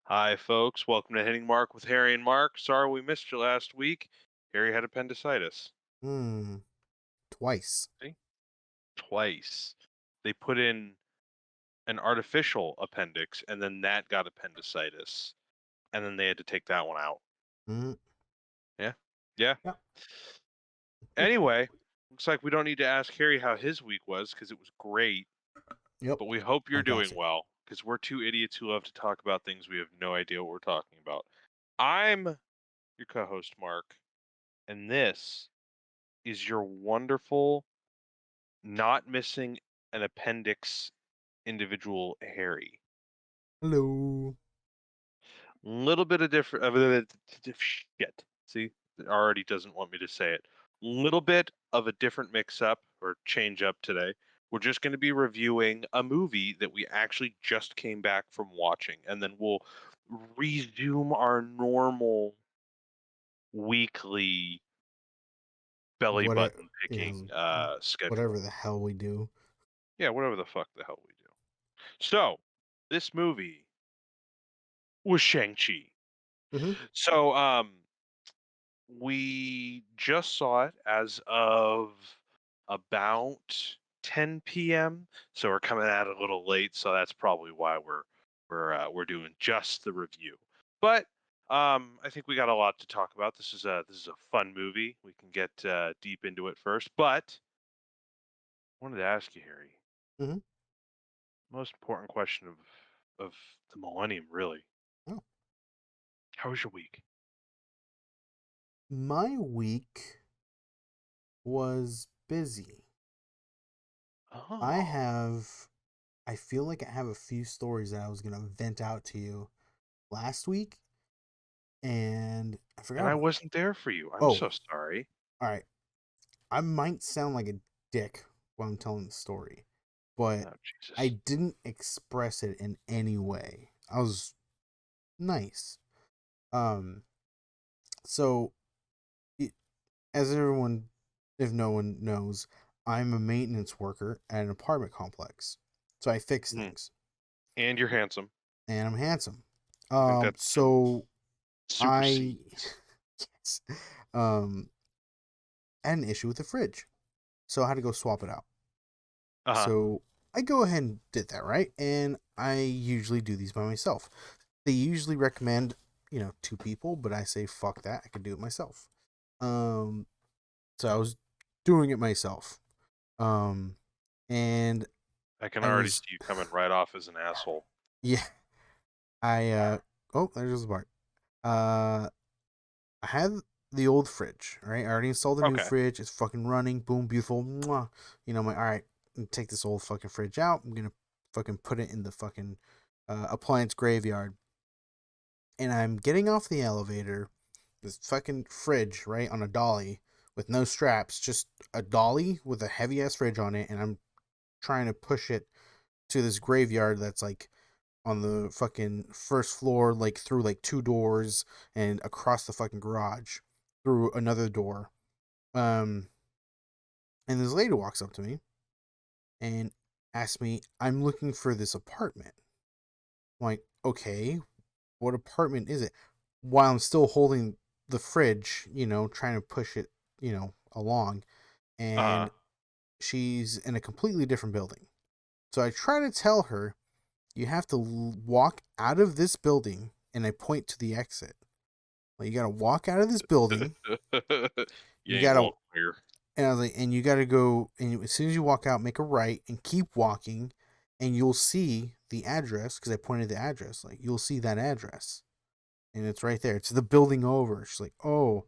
Hi, folks. Welcome to Hitting Mark with Harry and Mark. Sorry we missed you last week. Harry had appendicitis. Hmm. Twice. See? Twice. They put in an artificial appendix, and then that got appendicitis. And then they had to take that one out. Mm. Yeah. Yeah. Yep. Anyway, looks like we don't need to ask Harry how his week was because it was great. Yep. But we hope you're doing Fantastic. well because we're two idiots who love to talk about things we have no idea what we're talking about. I'm your co host, Mark, and this is your wonderful, not missing an appendix individual Harry. Hello. Little bit of different shit. See, it already doesn't want me to say it. Little bit of a different mix up or change up today. We're just going to be reviewing a movie that we actually just came back from watching, and then we'll resume our normal weekly belly What? button picking Is whatever schedule. the hell we do. Yeah, whatever the fuck the hell we do. So, this movie was Shang-Chi. Mm-hmm. So, we just saw it as of about 10 p.m. So we're coming out a little late, so that's probably why we're doing just the review. But I think we got a lot to talk about. This is a fun movie. We can get deep into it first, but I wanted to ask you, Harry, Mm-hmm. most important question of the millennium, really. Oh. How was your week? My week was busy. I Oh, have I feel like I have a few stories that I was gonna vent out to you last week and I and forgot I about wasn't there for you. I'm Oh, so sorry. alright. I might sound like a dick while I'm telling the story, but Oh, I Jesus. didn't express it in any way. I was nice. Um, so it, as everyone, if no one knows, I'm a maintenance worker at an apartment complex. So I fix Mhm. things, And you're handsome. and I'm handsome. I think that So I, supersedes. yes, um, had an issue with the fridge, so I had to go swap it out. Uh-huh. So I go ahead and did that, right? And I usually do these by myself. They usually recommend, two people, but I say fuck that. I can do it myself. Um, so I was doing it myself. Um, and I can I already see was, you coming right off as an asshole. yeah, I, oh, there's the part. Uh, I had the old fridge, right? I already installed the new Okay. fridge. It's fucking running. Boom, beautiful. Mwah. I'm like, all right, take this old fucking fridge out. I'm gonna fucking put it in the fucking appliance graveyard. And I'm getting off the elevator. This fucking fridge, right, on a dolly with no straps, just a dolly with a heavy ass fridge on it. And I'm trying to push it to this graveyard that's like on the fucking first floor, like through like two doors and across the fucking garage through another door. Um, and this lady walks up to me and asks me, I'm looking for this apartment. I'm like, okay, what apartment is it? While I'm still holding the fridge, trying to push it, along. Uh-huh. And she's in a completely different building. So I try to tell her, you have to walk out of this building, and I point to the exit. Like, you gotta walk out of this building. You You ain't gotta, welcome here. and I was like, and you gotta go, and as soon as you walk out, make a right and keep walking, and you'll see the address because I pointed the address. Like, you'll see that address, and it's right there. It's the building over. She's like, oh,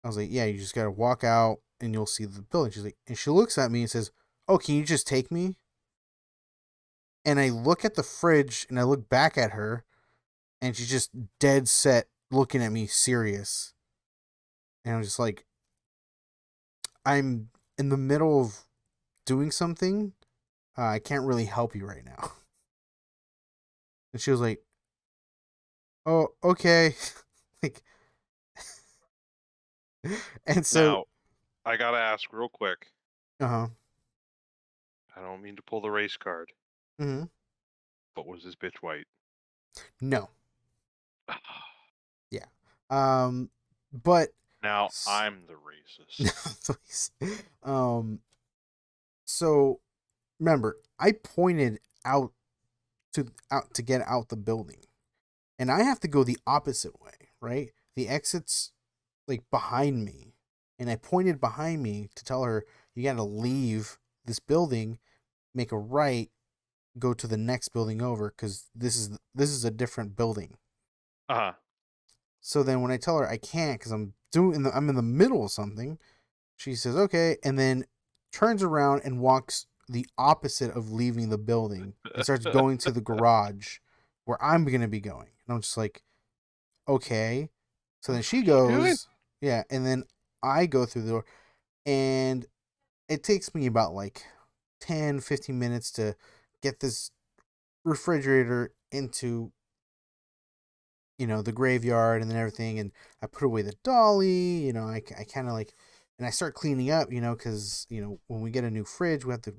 I was like, yeah, you just gotta walk out, and you'll see the building. She's like, and she looks at me and says, oh, can you just take me? And I look at the fridge, and I look back at her, and she's just dead set looking at me serious. And I'm just like, I'm in the middle of doing something. I can't really help you right now. And she was like, oh, okay. like, and so, Now, I gotta ask real quick. uh huh. I don't mean to pull the race card, Mm-hmm. but was this bitch white? No. But Now I'm the racist. please. Um, so remember, I pointed out to get out the building, and I have to go the opposite way, right? The exit's like behind me, and I pointed behind me to tell her you got to leave this building, make a right, go to the next building over because this is a different building. Uh-huh. So then when I tell her I can't because I'm in the middle of something, she says okay, and then turns around and walks the opposite of leaving the building and starts going to the garage where I'm gonna be going. And I'm just like, okay. So What then the she fuck are you doing? goes, yeah, and then I go through the door, and it takes me about like 10, 15 minutes to get this refrigerator into the graveyard and then everything, and I put away the dolly. I kind of like, and I start cleaning up, because when we get a new fridge, we have to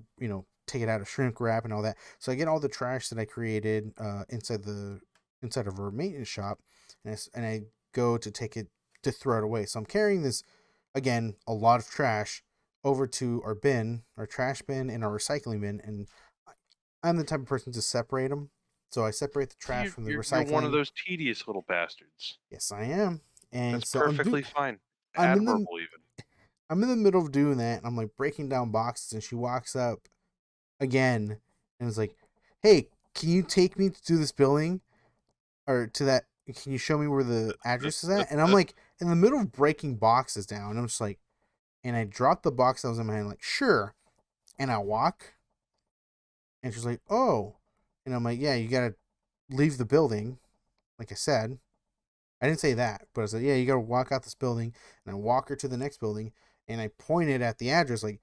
take it out of shrink wrap and all that. So I get all the trash that I created inside of our maintenance shop, and I go to take it to throw it away. So I'm carrying this, again, a lot of trash over to our trash bin and our recycling bin, and I'm the type of person to separate them. So I separate the See, trash from the you're one of recycling. those tedious little bastards. Yes, I am. And That's so perfectly fine. I'm in the Admirable, even. I'm in the middle of doing that, and I'm like breaking down boxes, and she walks up again and is like, "Hey, can you take me to this building or to that? Can you show me where the address is at?" And I'm like in the middle of breaking boxes down, and I'm just like, and I drop the box that was in my hand, like, "Sure," and I walk, and she's like, "Oh," and I'm like, "Yeah, you gotta leave the building," like I said. I didn't say that, but I said, yeah, you gotta walk out this building, and I walk her to the next building, and I pointed at the address, like,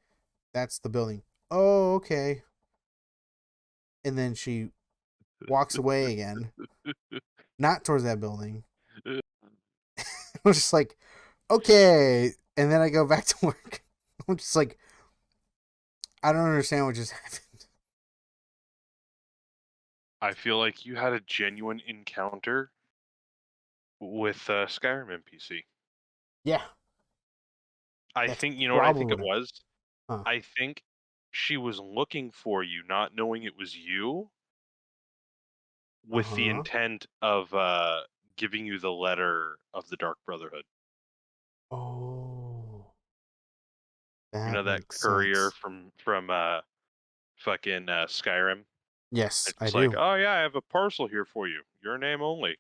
that's the building. Oh, okay. And then she walks away again, not towards that building. I was just like, okay. And then I go back to work. I'm just like, I don't understand what just happened. I feel like you had a genuine encounter with Skyrim NPC. Yeah, I that's think, you know what I probably think it what happened. was? Huh. I think she was looking for you, not knowing it was you, Uh with the huh. intent of giving you the letter of the Dark Brotherhood. Oh, You know that that makes courier sense. from fucking Skyrim? Yes, It's I just like, do. oh yeah, I have a parcel here for you. Your name only.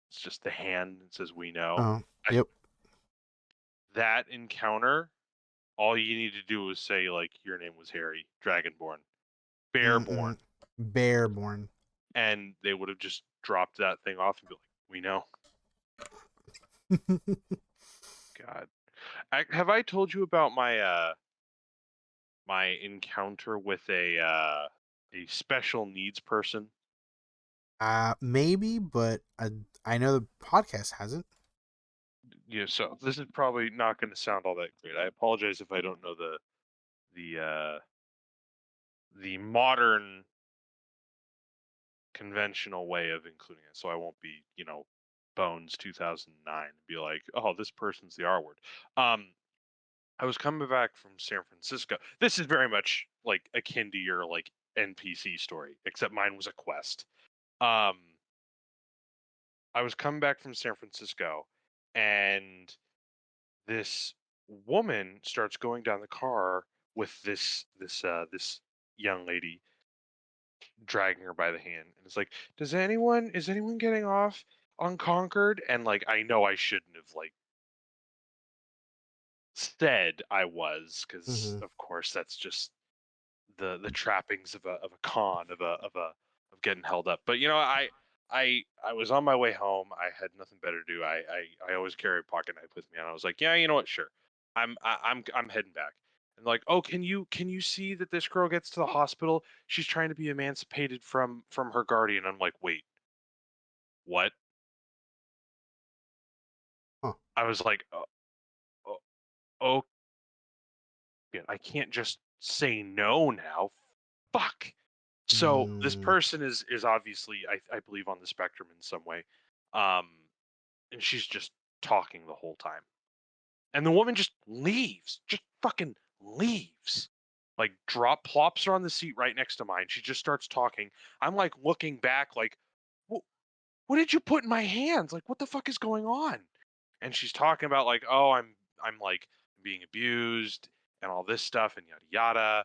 It's just the hand that says we know. I, Yep. that encounter, all you need to do is say like your name was Harry, Dragonborn, Bearborn, Mm-mm. Bearborn. and they would have just dropped that thing off and be like, we know. God, have I told you about my encounter with a special needs person? Maybe, but I know the podcast hasn't. Yeah, so this is probably not going to sound all that great. I apologize if I don't know the the modern conventional way of including it. So I won't be, Bones 2009 and be like, oh, this person's the R word. Um, I was coming back from San Francisco. This is very much like akin to your like NPC story, except mine was a quest. Um, I was coming back from San Francisco, and this woman starts going down the car with this young lady dragging her by the hand, and it's like, is anyone getting off on Concord? And like, I know I shouldn't have like said I was, because Mm-hmm. of course that's just the trappings of a con of getting held up. But I was on my way home. I had nothing better to do. I always carry a pocket knife with me, and I was like, yeah, you know what, sure, I'm heading back. And like, oh, can you see that this girl gets to the hospital? She's trying to be emancipated from her guardian. I'm like, wait, what? Huh. I was like, oh, I can't just say no now. Fuck. So this Mm, person is obviously I believe on the spectrum in some way, um, and she's just talking the whole time. And the woman just leaves, just fucking leaves. Like plops her on the seat right next to mine. She just starts talking. I'm like looking back, like, what did you put in my hands? Like, what the fuck is going on? And she's talking about like, oh, I'm like being abused and all this stuff and yada yada.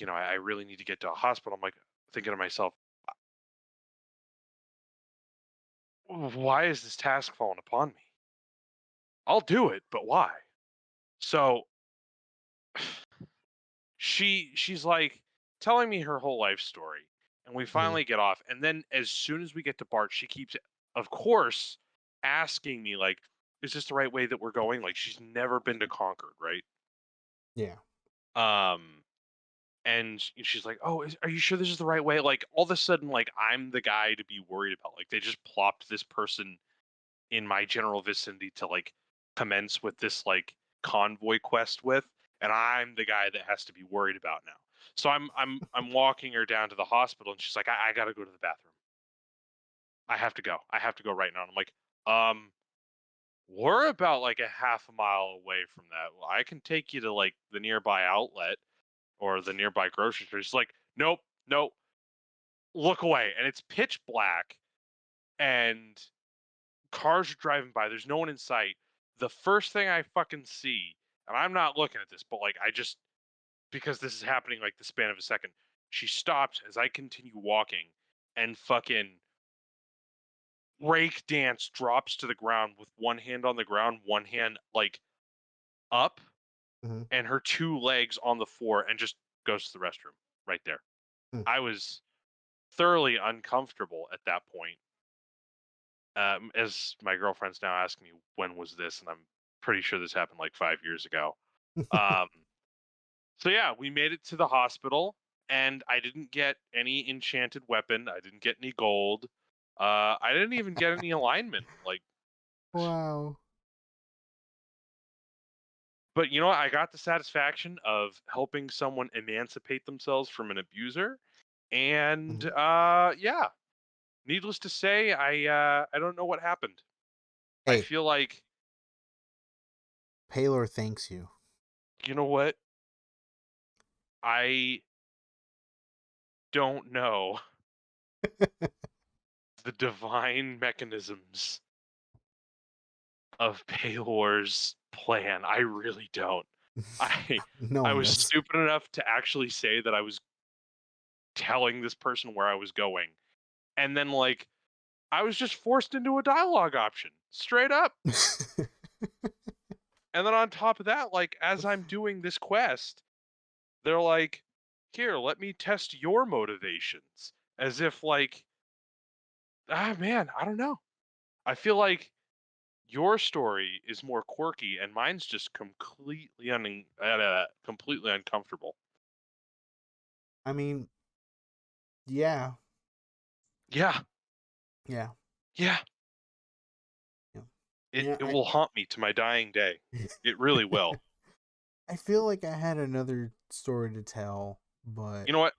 And I really need to get to a hospital. I'm like thinking to myself, why is this task falling upon me? I'll do it, but why? So she's like telling me her whole life story, and we Mhm. finally get off. And then as soon as we get to Bart, she keeps, of course, asking me like, is this the right way that we're going? Like she's never been to Concord, right? Yeah. um and she's like, oh, are you sure this is the right way? Like all of a sudden, like I'm the guy to be worried about. Like they just plopped this person in my general vicinity to like commence with this like convoy quest with, and I'm the guy that has to be worried about now. So I'm walking her down to the hospital, and she's like, I gotta go to the bathroom. I have to go. I have to go right now. And I'm like, we're about like a half a mile away from that. Well, I can take you to like the nearby outlet or the nearby grocery store. She's like, nope, nope, look away. And it's pitch black, and cars are driving by. There's no one in sight. The first thing I fucking see, and I'm not looking at this, but like because this is happening like the span of a second, she stops as I continue walking and fucking break dance drops to the ground with one hand on the ground, one hand like up, Hmm. and her two legs on the floor, and just goes to the restroom right there. Hmm. I was thoroughly uncomfortable at that point. As my girlfriend's now asking me when was this, and I'm pretty sure this happened like 5 years ago. Um, so yeah, we made it to the hospital, and I didn't get any enchanted weapon. I didn't get any gold. I didn't even get any alignment. Like, Wow. but you know what? I got the satisfaction of helping someone emancipate themselves from an abuser, and Mhm. yeah. Needless to say, I don't know what happened. I Hey, feel like, Paylor thanks you. you know what? I don't know the divine mechanisms of Paylor's plan. I really don't. I No I one was does. stupid enough to actually say that I was telling this person where I was going. And then like I was just forced into a dialogue option, straight up. And then on top of that, like as I'm doing this quest, they're like, "Here, let me test your motivations." As if like, man, I don't know. I feel like your story is more quirky, and mine's just completely uncomfortable. I mean, yeah, Yeah, yeah, yeah. yeah. It Yeah, it will haunt me to my dying day. It really will. I feel like I had another story to tell, but You know what?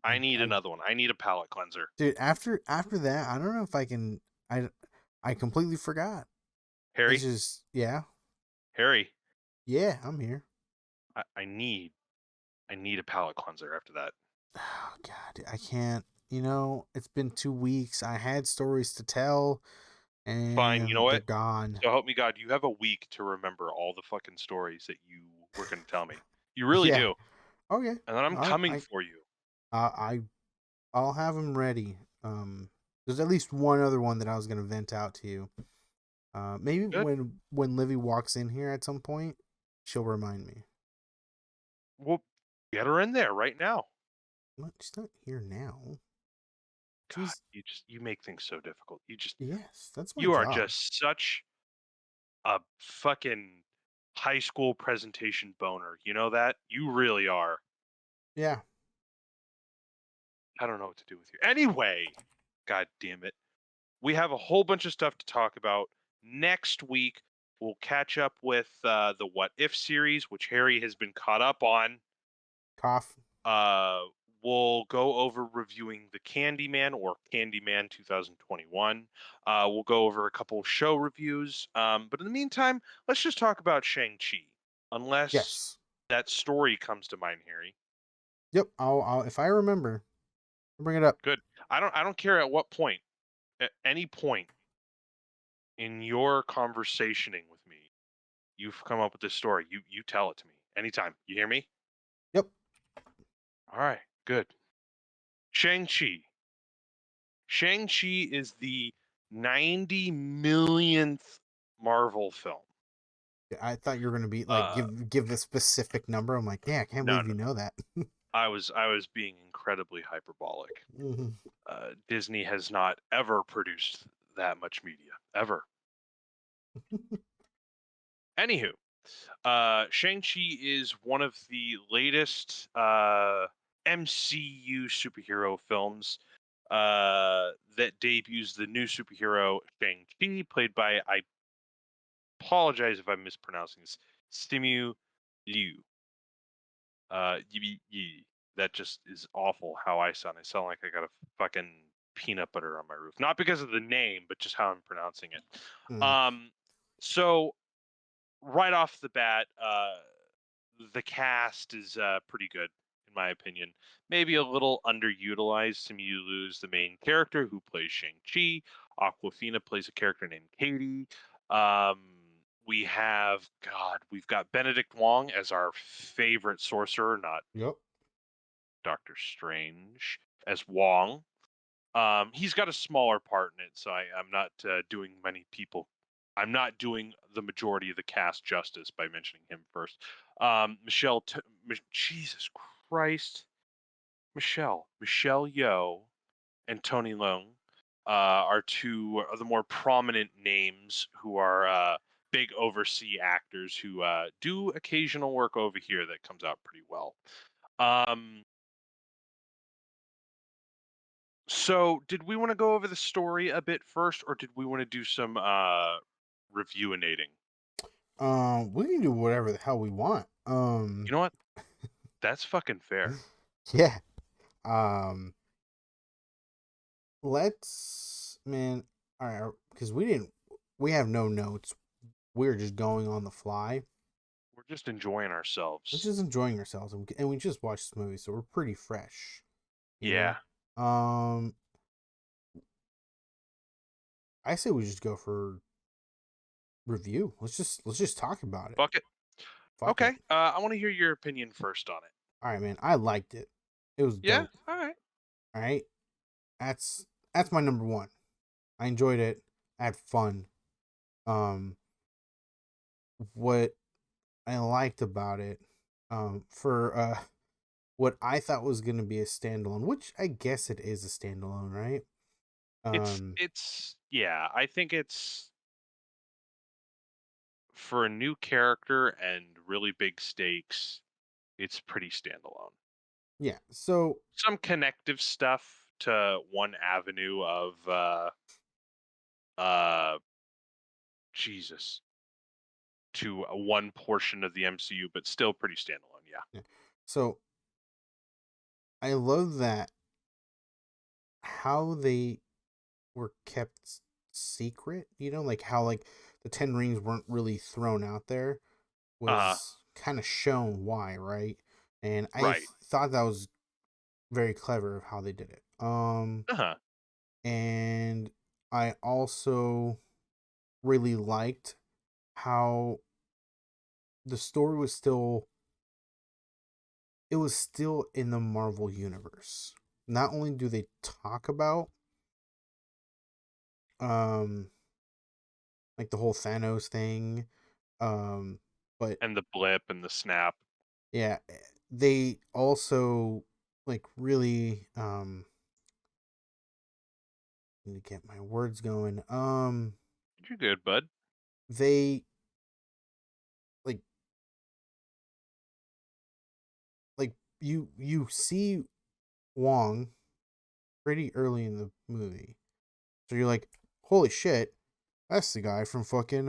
I, I need I, another one. I need a palate cleanser. dude, after that, I don't know if I can. I completely forgot. It's Harry, just, yeah, Harry, yeah, I'm here. I need a palate cleanser after that. Oh God, I can't. It's been 2 weeks. I had stories to tell, Fine. You know and they're what? gone. So help me God, you have a week to remember all the fucking stories that you were going to tell me. You really Yeah. do. Okay. And then I'm All right. coming for you. I I'll have them ready. There's at least one other one that I was gonna vent out to you. Maybe Good. when Livy walks in here at some point, she'll remind me. Well, get her in there right now. What? She's not here now. God, She's you make things so difficult. yes, that's my You are job. just such a fucking high school presentation boner. You know that? You really are. Yeah. I don't know what to do with you. Anyway, god damn it. We have a whole bunch of stuff to talk about. Next week, we'll catch up with the What If series, which Harry has been caught up on. Cough. Uh, we'll go over reviewing The Candyman or Candyman 2021. We'll go over a couple show reviews. But in the meantime, let's just talk about Shang-Chi. Unless Yes. that story comes to mind, Harry. Yep. I'll if I remember, I'll bring it up. Good. I don't care at what point, at any point in your conversationing with me, you've come up with this story. You tell it to me anytime. You hear me? Yep. All right, good. Shang-Chi. Shang-Chi is the 90 millionth Marvel film. I thought you were gonna be like Uh, give a specific number. I'm like, yeah, I can't no, believe no, you know that. I was being incredibly hyperbolic. Hmm. Disney has not ever produced that much media ever. Anywho, Shang-Chi is one of the latest MCU superhero films that debuts the new superhero Shang-Chi, played by, I apologize if I'm mispronouncing this, Simu Liu. That just is awful how I sound. I sound like I got a fucking peanut butter on my roof. Not because of the name, but just how I'm pronouncing it. Mm. So right off the bat, the cast is pretty good in my opinion. Maybe a little underutilized. Simu Liu's the main character who plays Shang-Chi. Aquafina plays a character named Katie. Um, we've got Benedict Wong as our favorite sorcerer, not Yep. Doctor Strange, as Wong. He's got a smaller part in it, so I'm not doing many people. I'm not doing the majority of the cast justice by mentioning him first. Jesus Christ, Michelle Yeoh, and Tony Leung are two of the more prominent names who are big overseas actors who do occasional work over here that comes out pretty well. Um, So, did we want to go over the story a bit first, or did we want to do some reviewinating? We can do whatever the hell we want. You know what? That's fucking fair. Yeah. Um, let's man. All right, because we have no notes. We're just going on the fly. We're just enjoying We're ourselves. just enjoying ourselves, and we just watched this movie, so we're pretty fresh. You Yeah. know. I say we just go for review. Let's just talk about it. Fuck it. Fuck it. Okay. I want to hear your opinion first on it. All right, man. I liked it. It was Yeah. dope. All right. All right. That's my number one. I enjoyed it. I had fun. Um, what I liked about it, for what I thought was gonna be a standalone, which I guess it is a standalone, right? It's Um, it's yeah. I think it's for a new character and really big stakes. It's pretty standalone. yeah. So Some connective stuff to one avenue of uh Jesus to one portion of the MCU, but still pretty standalone. Yeah. yeah. So I love that how they were kept secret, like how like the 10 rings weren't really thrown out there Uh was kind of shown why, right? And right. thought that was very clever of how they did it. Uh-huh. And I also really liked how the story was still in the Marvel universe. Not only do they talk about um like the whole Thanos thing, um but And the blip and the snap. yeah, they also like really need to get my words going. You're good, bud. They like you see Wong pretty early in the movie. So you're like, "Holy shit, that's the guy from fucking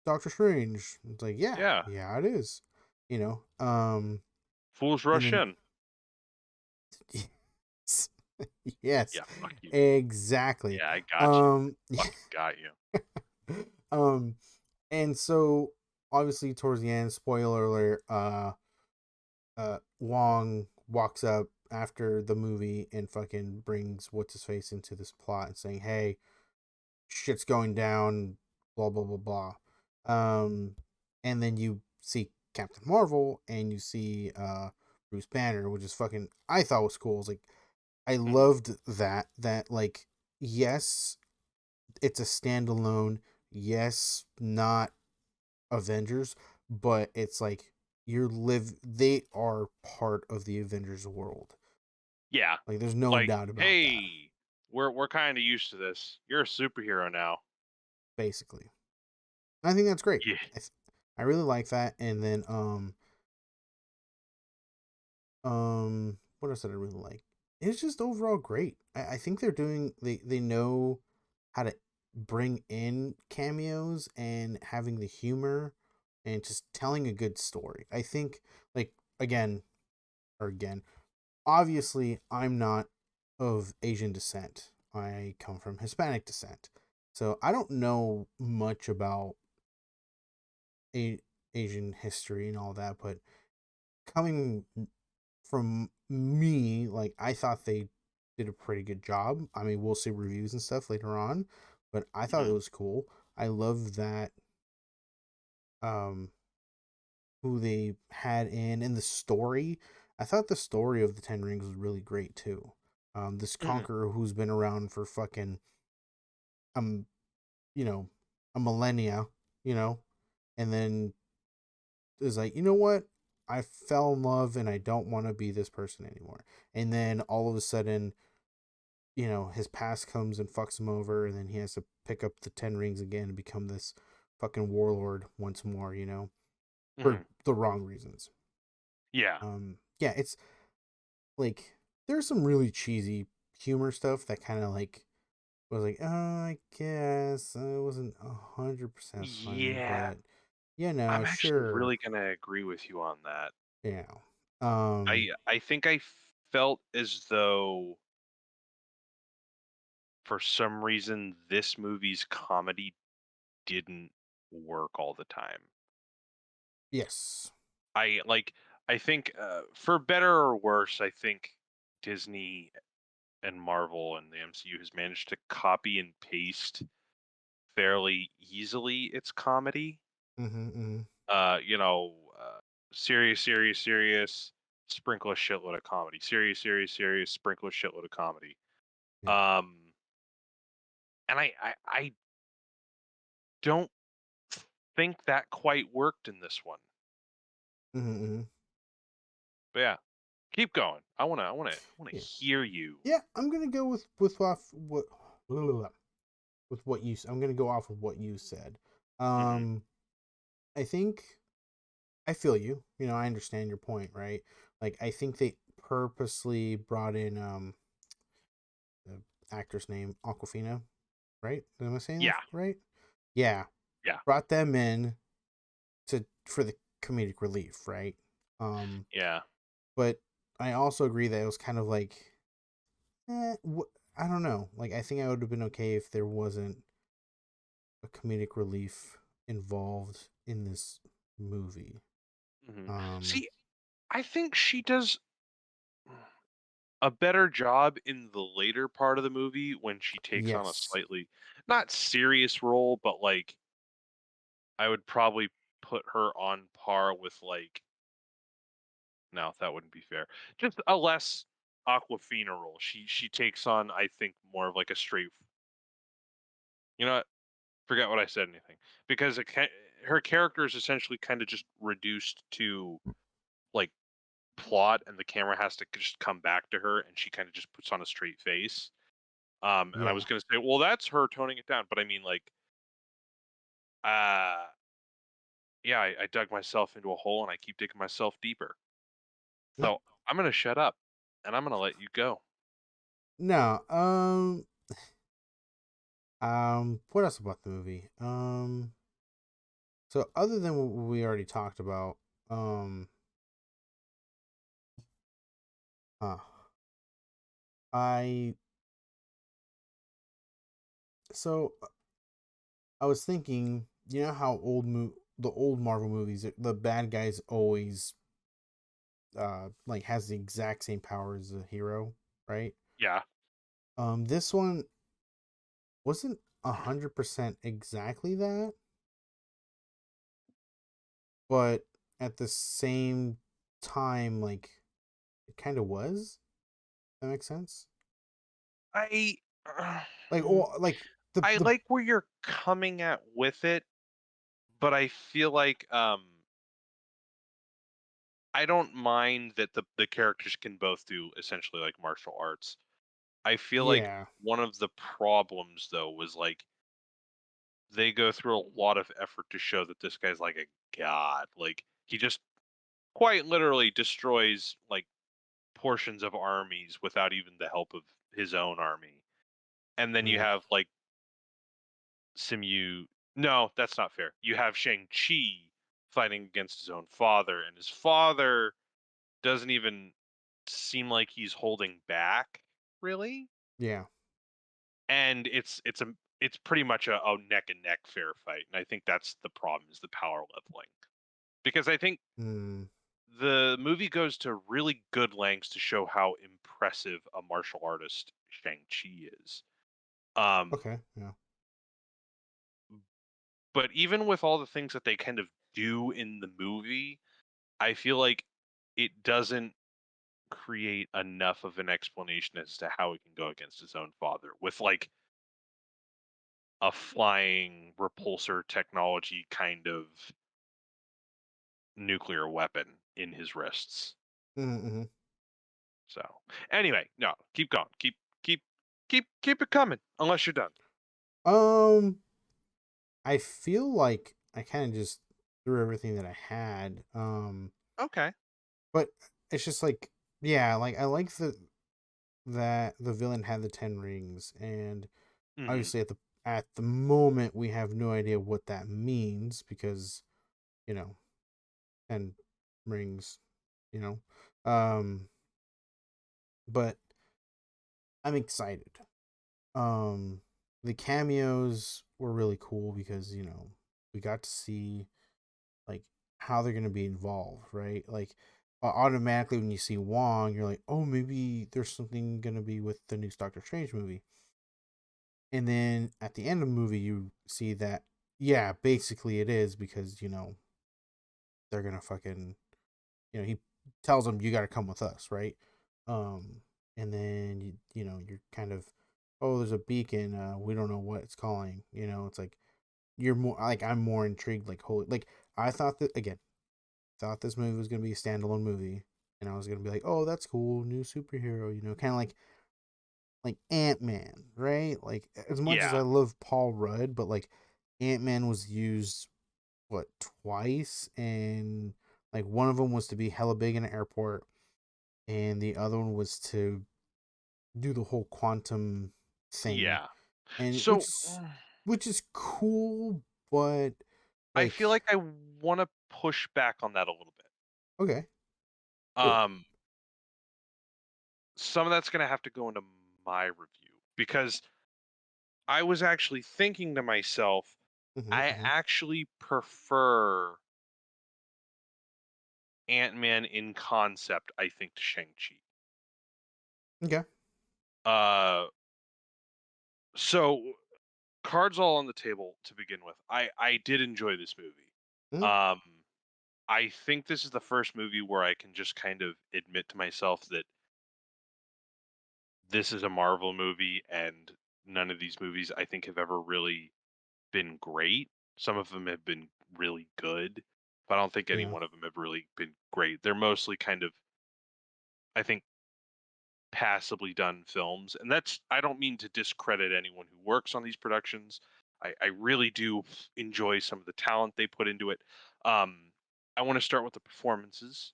Doctor Strange." It's like, "Yeah, Yeah. yeah, it is." You know. Fools And rush then in. Yes, Yeah, fuck you. exactly. Yeah, I got you. Um, Fucking got you. um, and so obviously towards the end, spoiler alert, Wong walks up after the movie and fucking brings what's his face into this plot and saying, "Hey, shit's going down, blah blah blah blah." And then you see Captain Marvel and you see Bruce Banner, which is fucking I thought was cool. It's like I Mhm. loved that like yes, it's a standalone, yes, not Avengers, but it's like they are part of the Avengers world. Yeah. Like there's no Like, doubt about that, "Hey, we're kinda used to this. You're a superhero now." basically. I think that's great. Yeah. I really like that. And then what else did I really like? It's just overall great. I think they know how to bring in cameos and having the humor and just telling a good story. I think like again or again, obviously I'm not of Asian descent. I come from Hispanic descent. So I don't know much about a- Asian history and all that, but coming from me, like I thought they did a pretty good job. I mean, we'll see reviews and stuff later on, but I thought it Mhm. was cool. I love that um who they had in and the story. I thought the story of the Ten Rings was really great too. This Mhm. conqueror who's been around for fucking um, you know, a millennia, you know, and then is like, you know what? I fell in love and I don't want to be this person anymore. And then all of a sudden, his past comes and fucks him over, and then he has to pick up the Ten Rings again and become this fucking warlord once more, for Mhm. the wrong reasons. Yeah. Yeah, it's like there's some really cheesy humor stuff that kind of like was like, oh, I guess it wasn't 100% funny, Yeah. but I'm actually sure, really gonna agree with you on that. you know. Um, I think I felt as though for some reason this movie's comedy didn't work all the time. yes. I like I think for better or worse, I think Disney and Marvel and the MCU has managed to copy and paste fairly easily its comedy. Mm-hmm, mm-hmm. Serious, serious, serious, sprinkle a shitload of comedy. Serious, serious, serious, sprinkle a shitload of comedy. Yeah. Um, and I don't think that quite worked in this one. Mm-hmm, mm-hmm. But yeah, keep going. I wanna Yeah. hear you. Yeah, I'm gonna go with what I'm gonna go off of what you said. Hmm. Um, I think I feel you. I understand your point, right? Like I think they purposely brought in the actor's name Aquafina, right? Am I saying that Yeah, right? Yeah, yeah, brought them in to for the comedic relief, right? Um, yeah. but I also agree that it was kind of like, I don't know. Like I think I would have been okay if there wasn't a comedic relief involved in this movie. Hmm. Um, See, I think she does a better job in the later part of the movie when she takes on a yes. slightly not serious role, but like I would probably put her on par with like no, that wouldn't be fair. Just a less Aquafina role. She takes on, I think, more of like a straight. You know what? Forget what I said. Anything because her character is essentially kind of just reduced to like plot, and the camera has to just come back to her, and she kind of just puts on a straight face. And I was Yeah. gonna say, well, that's her toning it down, but I mean, like, uh, yeah, I dug myself into a hole, and I keep digging myself deeper. No. So I'm gonna shut up, and I'm gonna let you go. No. What else about the movie? So other than what we already talked about, um, huh. I so I was thinking, you know how the old Marvel movies, the bad guys always like has the exact same power as the hero, right? Yeah. This one wasn't 100% exactly that, but at the same time, like it kind of was. That makes sense. I Like, oh, like I the like where you're coming at with it, but I feel like I don't mind that the characters can both do essentially like martial arts. I feel like yeah, one of the problems though was like they go through a lot of effort to show that this guy's like a god. Like he just quite literally destroys like portions of armies without even the help of his own army. And then you mm, have like Simu. No, that's not fair. You have Shang-Chi fighting against his own father, and his father doesn't even seem like he's holding back, really. yeah, And it's pretty much a neck and neck fair fight, and I think that's the problem is the power leveling. Because I think mm, the movie goes to really good lengths to show how impressive a martial artist Shang-Chi is. Um, okay, yeah, but even with all the things that they kind of do in the movie, I feel like it doesn't create enough of an explanation as to how he can go against his own father with like a flying repulsor technology kind of nuclear weapon in his wrists. mm-hmm. So anyway, no, keep going. Keep it coming unless you're done. Um, I feel like I kind of just threw everything that I had. Okay. But it's just like, yeah, like I like that the villain had the 10 rings, and Hmm. obviously at the moment we have no idea what that means because you know 10 rings, you know, um, but I'm excited. The cameos were really cool because we got to see like how they're gonna be involved, right? Like automatically when you see Wong, you're like, oh, maybe there's something gonna be with the new Doctor Strange movie. And then at the end of the movie, you see that yeah, basically it is because they're gonna fucking he tells them you got to come with us, right? And then you're kind of oh, there's a beacon. We don't know what it's calling. It's like you're more like I'm more intrigued. Like holy, like I thought that again thought this movie was gonna be a standalone movie, and I was gonna be like, oh, that's cool, new superhero, kind of like Ant-Man, right? Like as much as I Yeah. love Paul Rudd, but like Ant-Man was used what twice, and like one of them was to be hella big in an airport, and the other one was to do the whole quantum thing, Yeah. and So which is cool, but I like feel like I want to push back on that a little bit. okay, cool. Um, some of that's going to have to go into my review because I was actually thinking to myself, Mm-hmm, I mm-hmm. actually prefer Ant-Man in concept, I think, to Shang-Chi. Okay. Uh, so cards all on the table to begin with. I did enjoy this movie. Mm-hmm. Um, I think this is the first movie where I can just kind of admit to myself that this is a Marvel movie and none of these movies I think have ever really been great. Some of them have been really good, but I don't think any Yeah. one of them have really been great. They're mostly kind of, I think, passably done films. And that's, I don't mean to discredit anyone who works on these productions. I really do enjoy some of the talent they put into it. Um, I want to start with the performances.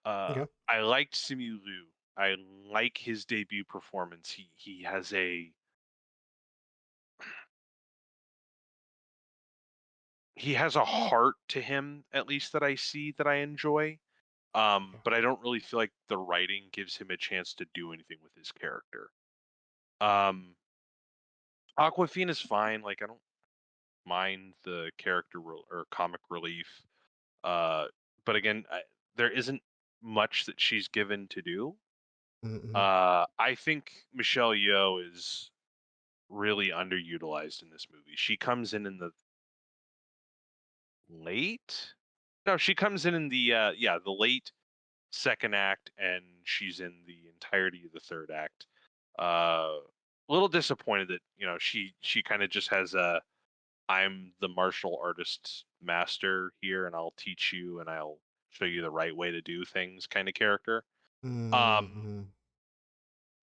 Okay. I liked Simu Liu. I like his debut performance. He has a heart to him, at least that I see that I enjoy. Okay. But I don't really feel like the writing gives him a chance to do anything with his character. Um, Aquafina is fine. Like I don't mind the or comic relief. Uh, but again, there isn't much that she's given to do. Mm-hmm. I think Michelle Yeoh is really underutilized in this movie. She comes in the late. No, she comes in the the late second act, and she's in the entirety of the third act. A little disappointed that she kind of just has a I'm the martial artist master here, and I'll teach you, and I'll show you the right way to do things kind of character. Um, Mm-hmm.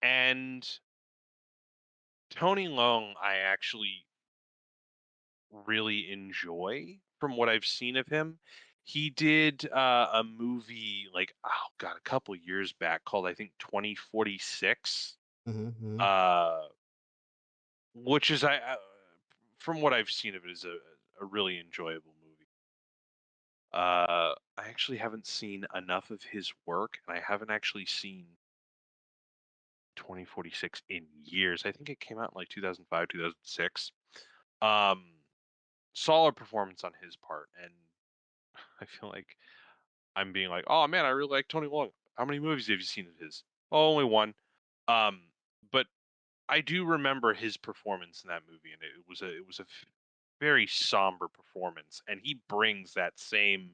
and Tony Leung, I actually really enjoy from what I've seen of him. He did a movie like oh god, a couple years back called I think 2046, Mm-hmm. uh, which is from what I've seen of it is a really enjoyable movie. I actually haven't seen enough of his work, and I haven't actually seen 2046 in years. I think it came out in like 2005, 2006. Um, Solid performance on his part, and I feel like I'm being like, oh man, I really like Tony Long. How many movies have you seen of his? Oh, only one. Um, but I do remember his performance in that movie, and it was a very somber performance, and he brings that same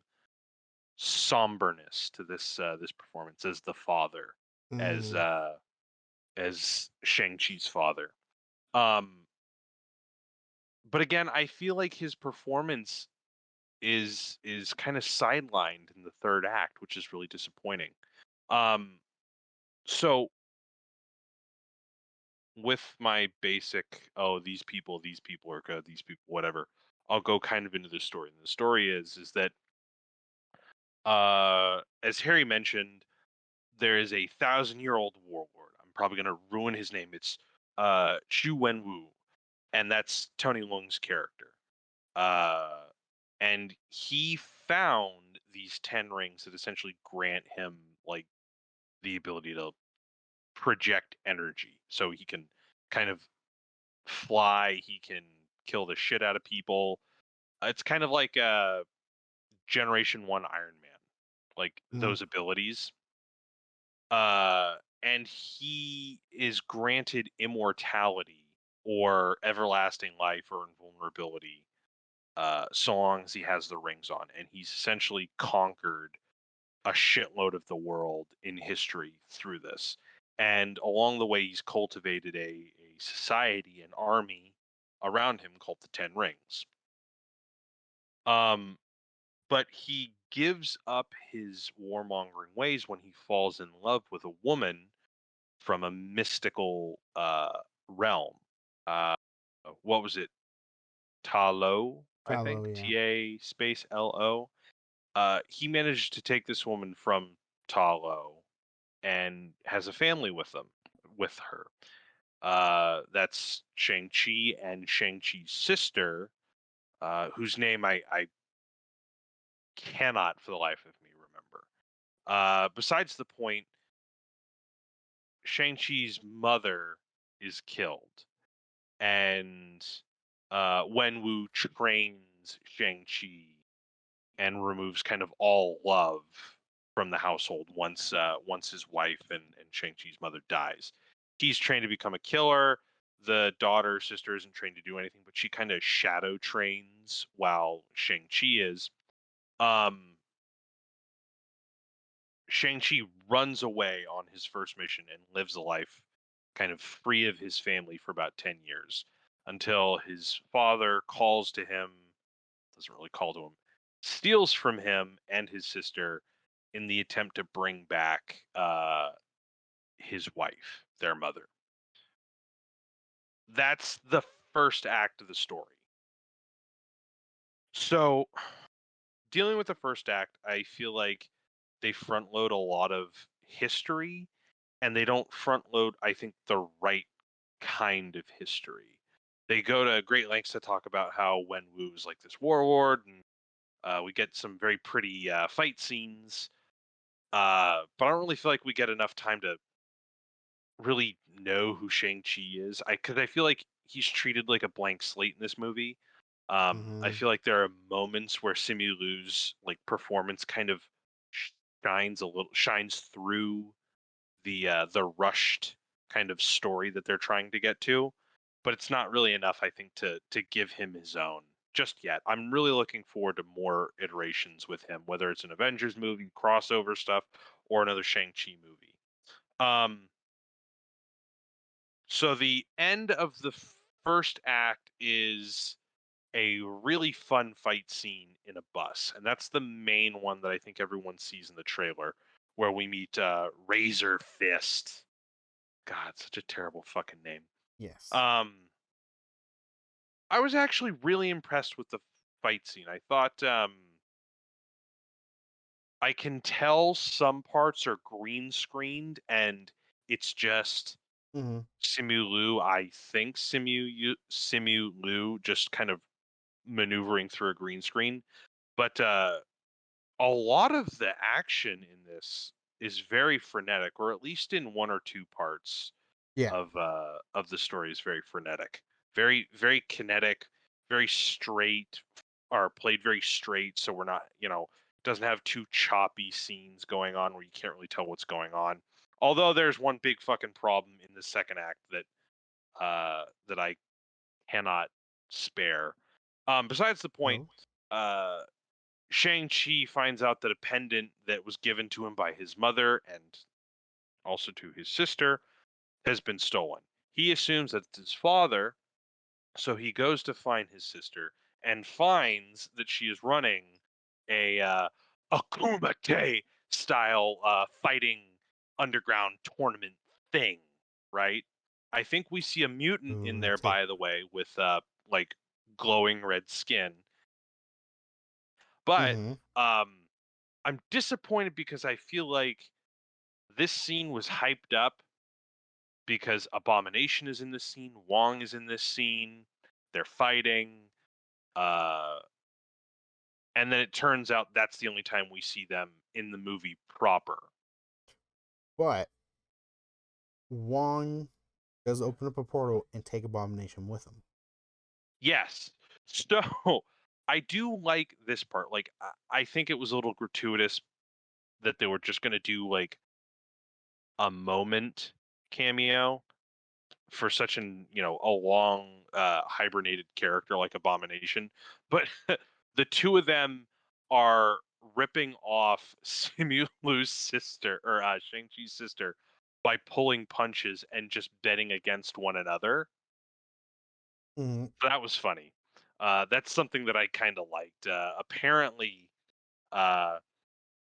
somberness to this performance as the father, as Mm-hmm. uh as Shang-Chi's father. Um, but again, I feel like his performance is kind of sidelined in the third act, which is really disappointing. Um, so with my basic, oh, these people are good, these people, whatever, I'll go kind of into the story. And the story is that as Harry mentioned, there is a 1,000-year-old warlord. I'm probably gonna ruin his name. It's Chu Wenwu, and that's Tony Leung's character. Uh, and he found these 10 rings that essentially grant him like the ability to project energy. So he can kind of fly, he can kill the shit out of people. It's kind of like Generation 1 Iron Man, like Mm-hmm. those abilities. And he is granted immortality or everlasting life or invulnerability so long as he has the rings on. And he's essentially conquered a shitload of the world in history through this. And along the way, he's cultivated a society, an army around him called the Ten Rings. Um, but he gives up his warmongering ways when he falls in love with a woman from a mystical realm. Uh, what was it? Talo, I Fallow, think. yeah. TA space LO. He managed to take this woman from Talo and has a family with her. That's Shang-Chi and Shang-Chi's sister, whose name I cannot for the life of me remember. Besides the point, Shang-Chi's mother is killed, and Wenwu trains Shang-Chi and removes kind of all love from the household once his wife and Shang-Chi's mother dies. He's trained to become a killer. The daughter sister isn't trained to do anything, but she kind of shadow trains while Shang-Chi is. Um, Shang-Chi runs away on his first mission and lives a life kind of free of his family for about 10 years until his father calls to him, doesn't really call to him, steals from him and his sister in the attempt to bring back his wife, their mother. That's the first act of the story. So, dealing with the first act, I feel like they front load a lot of history and they don't front load, I think, the right kind of history. They go to great lengths to talk about how Wenwu is like this warlord, and we get some very pretty fight scenes. But I don't really feel like we get enough time to really know who Shang-Chi is. Because I feel like he's treated like a blank slate in this movie. I Mm-hmm. feel like there are moments where Simu Liu's like performance kind of shines through the rushed kind of story that they're trying to get to, but it's not really enough, I think, to give him his own just yet. I'm really looking forward to more iterations with him, whether it's an Avengers movie, crossover stuff, or another Shang-Chi movie. Um, so the end of the first act is a really fun fight scene in a bus, and that's the main one that I think everyone sees in the trailer, where we meet Razor Fist. God, such a terrible fucking name. Yes. Um, I was actually really impressed with the fight scene. I thought I can tell some parts are green screened and it's just Mm-hmm. Simu Liu. I think Simu Liu just kind of maneuvering through a green screen, but a lot of the action in this is very frenetic, or at least in one or two parts Yeah. of the story is very frenetic, very kinetic, very straight, or played very straight. So we're not, doesn't have two choppy scenes going on where you can't really tell what's going on. Although there's one big fucking problem in the second act that I cannot spare. Besides the point, Oh. uh, Shang-Chi finds out that a pendant that was given to him by his mother and also to his sister has been stolen. He assumes that it's his father, so he goes to find his sister and finds that she is running a Kumite style fighting underground tournament thing, right? I think we see a mutant in there, Kumite. by the way, with like glowing red skin. But Mm-hmm. um, I'm disappointed because I feel like this scene was hyped up because Abomination is in this scene, Wong is in this scene, they're fighting, uh, and then it turns out that's the only time we see them in the movie proper. But Wong does open up a portal and take Abomination with him. Yes, so I do like this part. Like I think it was a little gratuitous that they were just going to do like a moment cameo for such a long hibernated character like Abomination, but the two of them are ripping off Simu Liu's sister or Shang Chi's sister by pulling punches and just betting against one another. Mm-hmm. So that was funny. That's something that I kind of liked. Apparently, uh,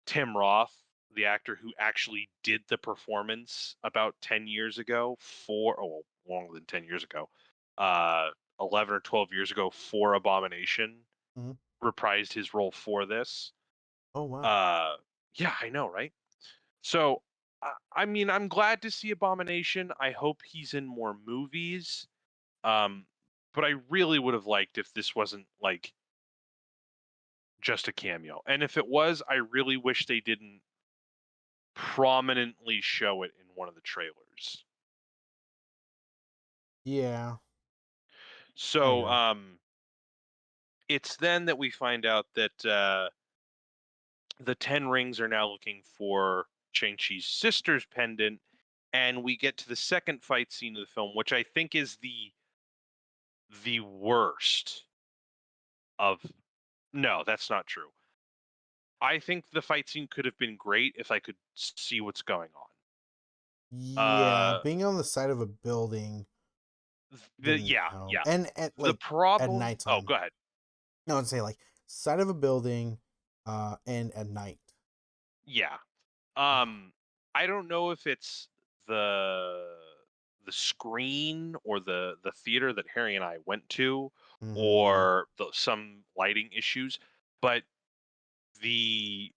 Tim Roth, the actor who actually did the performance about 10 years ago, longer than 10 years ago, uh, 11 or 12 years ago for Abomination, Mm-hmm. reprised his role for this. Oh wow. Uh, yeah, I know, right? So, I mean, I'm glad to see Abomination. I hope he's in more movies. Um, but I really would have liked if this wasn't like just a cameo. And if it was, I really wish they didn't prominently show it in one of the trailers. Yeah, I So know. it's then that we find out that the Ten Rings are now looking for Shang-Chi's sister's pendant, and we get to the second fight scene of the film, which I think is the worst of. No, that's not true. I think the fight scene could have been great if I could see what's going on. Yeah, Uh, being on the side of a building didn't yeah, help. yeah. And at The like at problem. Oh, nighttime. go ahead. No, I'd say like side of a building, and at night. Yeah. Ah. Um, I don't know if it's the the screen or the theater that Harry and I went to, Mm-hmm. or some lighting issues, but the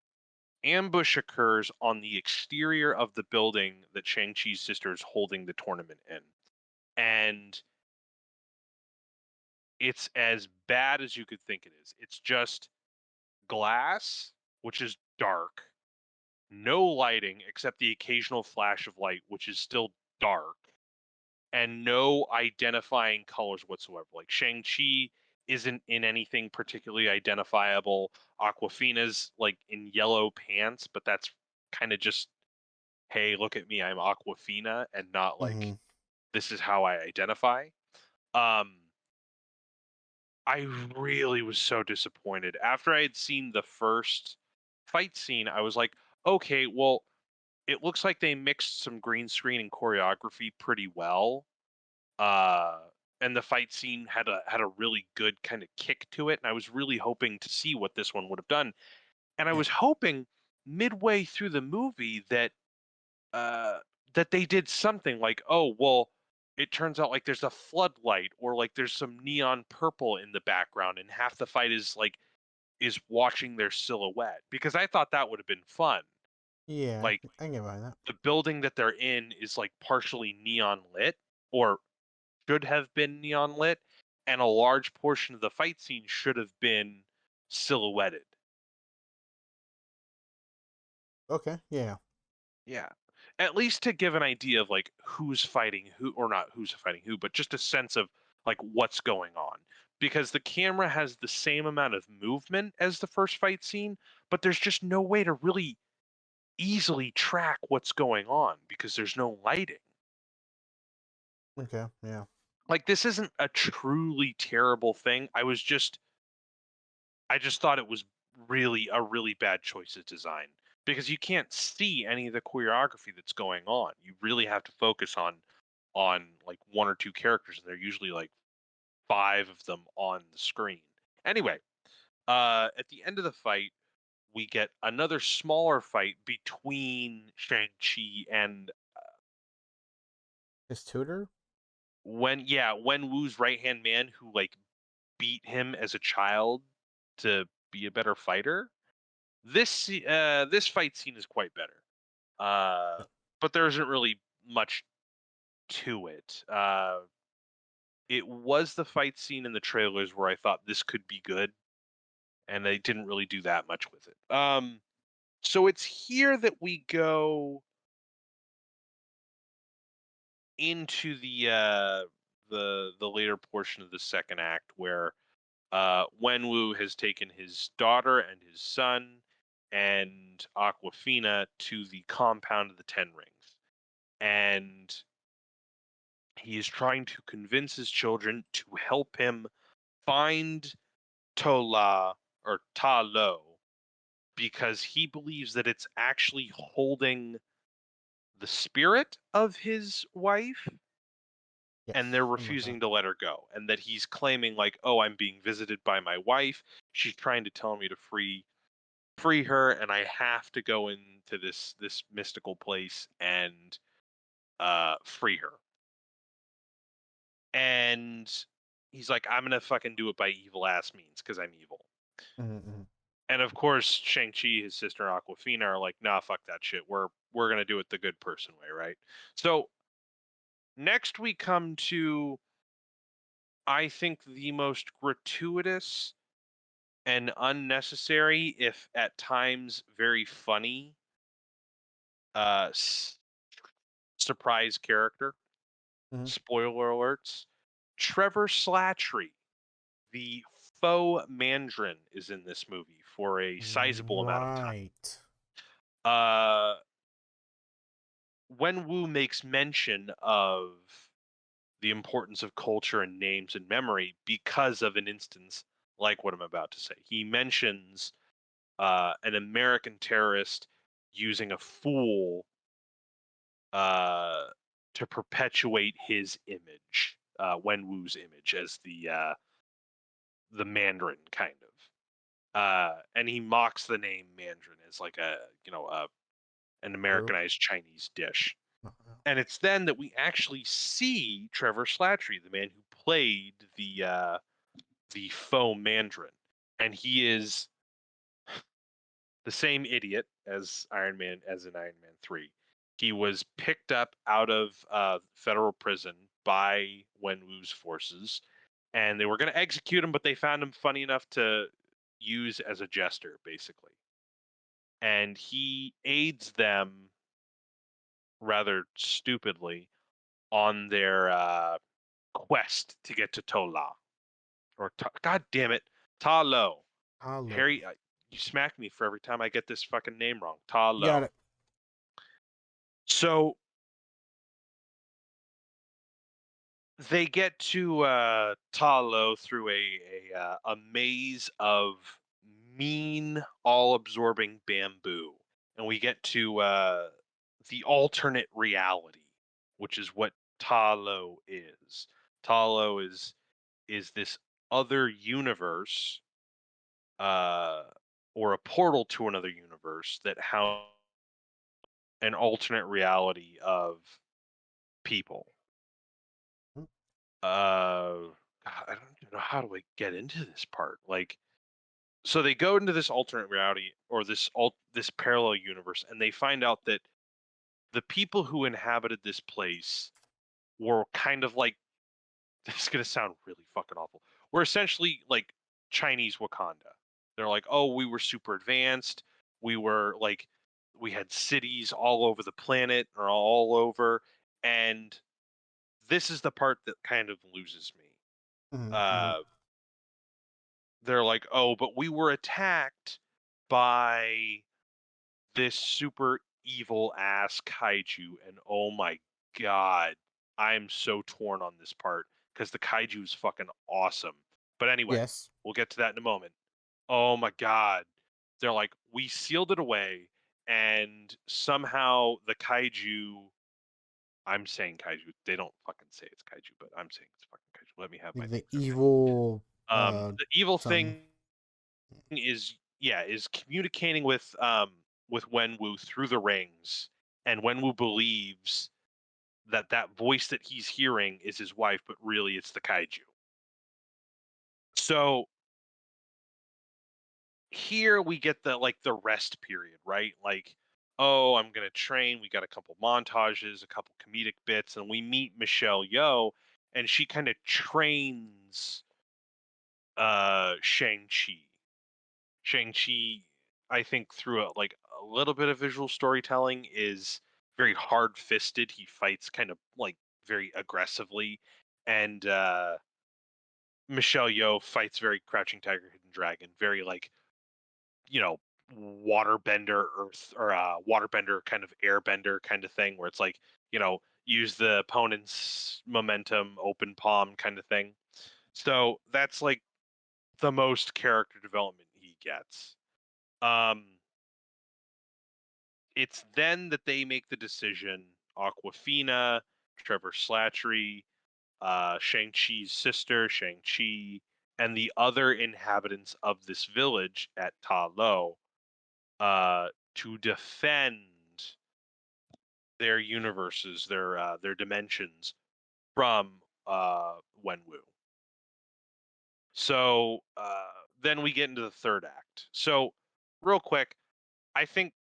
ambush occurs on the exterior of the building that Shang-Chi's sister is holding the tournament in. And it's as bad as you could think it is. It's just glass, which is dark, no lighting except the occasional flash of light, which is still dark, and no identifying colors whatsoever. Like Shang-Chi isn't in anything particularly identifiable. Aquafina's like in yellow pants, but that's kind of just, hey, look at me, I'm Aquafina, and not like Mm-hmm. this is how I identify. Um, I really was so disappointed. After I had seen the first fight scene, I was like, okay, well, it looks like they mixed some green screen and choreography pretty well. Uh, and the fight scene had a really good kind of kick to it, and I was really hoping to see what this one would have done. And I Yeah. was hoping midway through the movie uh that they did something like, oh, well, it turns out like there's a floodlight or like there's some neon purple in the background and half the fight is watching their silhouette, because I thought that would have been fun. Yeah, Like I can get by that. the building that they're in is like partially neon lit, or should have been neon lit, and a large portion of the fight scene should have been silhouetted. Okay, yeah. Yeah. At least to give an idea of like who's fighting who, or not who's fighting who, but just a sense of like what's going on. Because the camera has the same amount of movement as the first fight scene, but there's just no way to really easily track what's going on because there's no lighting. Okay, yeah. Like this isn't a truly terrible thing. I just thought it was really a really bad choice of design because you can't see any of the choreography that's going on. You really have to focus on like one or two characters, and they're usually like five of them on the screen. Anyway, at the end of the fight, we get another smaller fight between Shang-Chi and His tutor? Wen Wu's right-hand man who like beat him as a child to be a better fighter. This fight scene is quite better, uh, but there isn't really much to it. It was the fight scene in the trailers where I thought this could be good, and they didn't really do that much with it. So it's here that we go into the later portion of the second act where Wenwu has taken his daughter and his son and Aquafina to the compound of the Ten Rings. And he is trying to convince his children to help him find Tola or Ta Lo because he believes that it's actually holding the spirit of his wife, and they're Yes, I'm with that. refusing to let her go, and that he's claiming like, oh, I'm being visited by my wife, she's trying to tell me to free her, and I have to go into this mystical place and free her. And he's like, I'm gonna fucking do it by evil ass means because I'm evil. Mm-hmm. And of course, Shang-Chi, his sister Aquafina are like, nah, fuck that shit. We're gonna do it the good person way, right? So next we come to, I think, the most gratuitous and unnecessary, if at times very funny, uh, s- surprise character. Mm-hmm. Spoiler alerts. Trevor Slattery, the faux Mandarin, is in this movie for a sizable amount of time. Right. Uh, Wen Wu makes mention of the importance of culture and names and memory because of an instance like what I'm about to say. He mentions an American terrorist using a fool uh, to perpetuate his image, Wen Wu's image, as the Mandarin, kind of. And he mocks the name Mandarin as like an True. Americanized Chinese dish. Uh-huh. And it's then that we actually see Trevor Slattery, the man who played the faux Mandarin, and he is the same idiot as Iron Man, as in Iron Man 3. He was picked up out of federal prison by Wenwu's forces, and they were going to execute him, but they found him funny enough to use as a jester, basically. and he aids them rather stupidly on their quest to get to Tola. God damn it, Ta Lo. Hollow. Harry, you smack me for every time I get this fucking name wrong. Ta You got Lo. it. So they get to Ta Lo through a maze of mean, all-absorbing bamboo, and we get to the alternate reality, which is what Ta Lo is. Ta Lo is this other universe, uh, or a portal to another universe that how an alternate reality of people. Mm. God, I don't even know how do I get into this part. Like, so they go into this alternate reality or this parallel universe, and they find out that the people who inhabited this place were kind of like this is gonna sound really fucking awful. We're essentially like Chinese Wakanda. They're like, oh, we were super advanced. We were like, we had cities all over the planet or all over, and this is the part that kind of loses me. Mm-hmm. Uh, they're like, oh, but we were attacked by this super evil ass kaiju, and oh my god, I'm so torn on this part because the kaiju is fucking awesome. But anyway, Yes. we'll get to that in a moment. Oh my god, they're like, we sealed it away, and somehow the kaiju. I'm saying kaiju. They don't fucking say it's kaiju, but I'm saying it's fucking kaiju. Let me have my The things open. evil The evil something. thing is communicating with Wenwu through the rings, and Wenwu believes that that voice that he's hearing is his wife, but really it's the kaiju. So here we get the rest period, right? Like, oh, I'm gonna train. We got a couple montages, a couple comedic bits, and we meet Michelle Yeoh, and she kind of trains Shang-Chi. Shang-Chi, I think through a little bit of visual storytelling is very hard-fisted. He fights kind of like very aggressively, and Michelle Yeoh fights very Crouching Tiger, Hidden Dragon, very like you know waterbender earth or waterbender kind of airbender kind of thing, where it's like use the opponent's momentum, open palm kind of thing. So that's like the most character development he gets. Um, it's then that they make the decision. Aquafina, Trevor Slattery, Shang-Chi's sister, Shang-Chi, and the other inhabitants of this village at Ta Lo to defend their universes, their dimensions from Wenwu. So then we get into the third act. So real quick, I think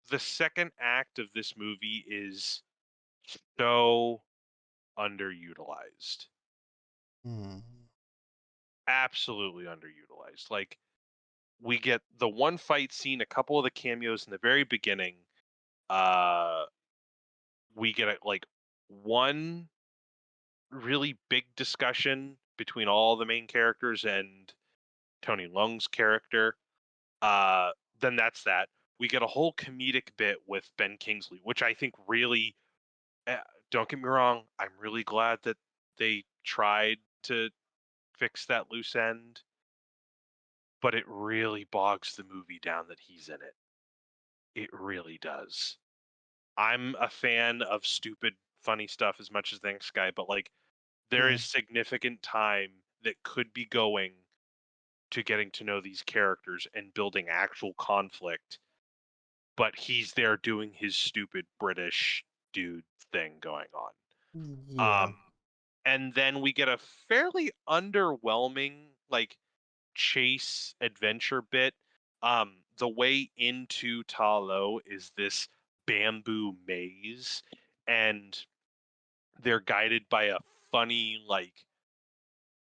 the second act of this movie is so underutilized. Mm. Absolutely underutilized. Like we get the one fight scene, a couple of the cameos in the very beginning. Uh we get like one really big discussion between all the main characters and Tony Leung's character. Uh then that's that. We get a whole comedic bit with Ben Kingsley, which I think really uh, don't get me wrong, I'm really glad that they tried to fix that loose end, but it really bogs the movie down that he's in it. It really does. I'm a fan of stupid, funny stuff as much as the next guy, but like there Yeah. is significant time that could be going to getting to know these characters and building actual conflict, but he's there doing his stupid British dude thing going on. Yeah. Um, and then we get a fairly underwhelming like chase adventure bit. The way into Ta Lo is this bamboo maze, and they're guided by a funny like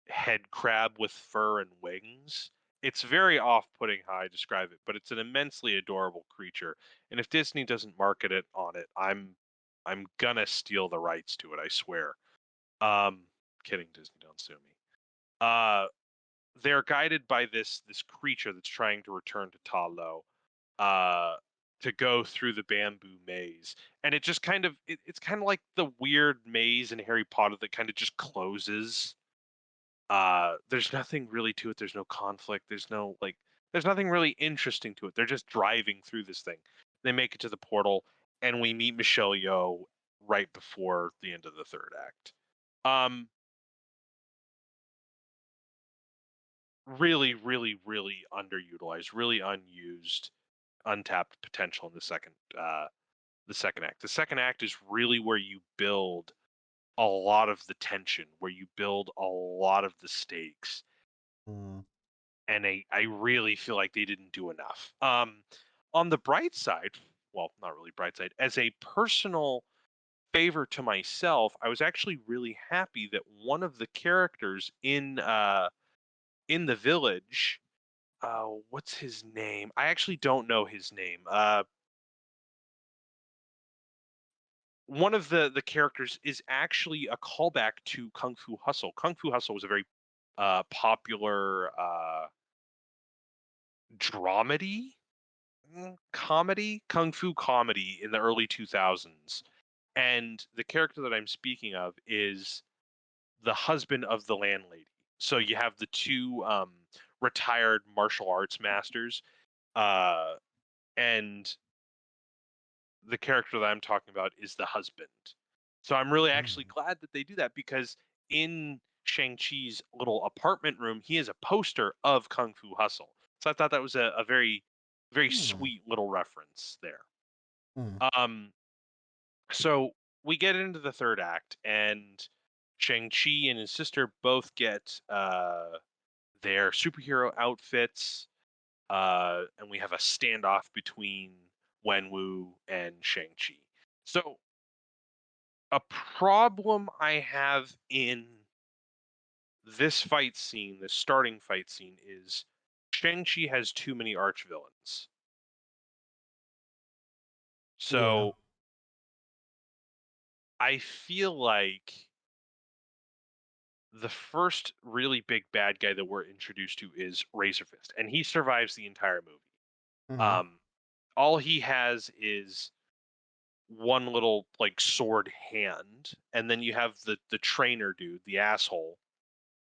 head crab with fur and wings. it's very off-putting how I describe it, but it's an immensely adorable creature. And if Disney doesn't market it on it, I'm gonna steal the rights to it, I swear. Kidding, Disney, don't sue me. Uh, they're guided by this creature that's trying to return to Ta Lo, uh, to go through the bamboo maze, and it just it's kind of like the weird maze in Harry Potter that kind of just closes. There's nothing really to it. There's no conflict. There's nothing really interesting to it. They're just driving through this thing. They make it to the portal, and we meet Michelle Yeoh right before the end of the third act. Um, really, really, really underutilized, really unused, untapped potential in the second act. The second act is really where you build a lot of the tension, where you build a lot of the stakes, Mm. and I really feel like they didn't do enough. On the bright side, well, not really bright side, as a personal favor to myself, I was actually really happy that one of the characters in the village, what's his name? I actually don't know his name. One of the characters is actually a callback to Kung Fu Hustle. Kung Fu Hustle was a very popular dramedy, comedy, kung fu comedy in the early 2000s. And the character that I'm speaking of is the husband of the landlady. So you have the two retired martial arts masters, uh, and the character that I'm talking about is the husband. So I'm really actually Mm. glad that they do that, because in Shang-Chi's little apartment room, he has a poster of Kung Fu Hustle. So I thought that was a very, very Mm. sweet little reference there. Mm. Um, so we get into the third act, and Shang-Chi and his sister both get their superhero outfits, and we have a standoff between Wenwu and Shang-Chi. So a problem I have in this fight scene, this starting fight scene, is Shang-Chi has too many arch villains. Yeah. So I feel like the first really big bad guy that we're introduced to is Razor Fist, and he survives the entire movie. Mm. Um, all he has is one little like sword hand, and then you have the trainer dude, the asshole,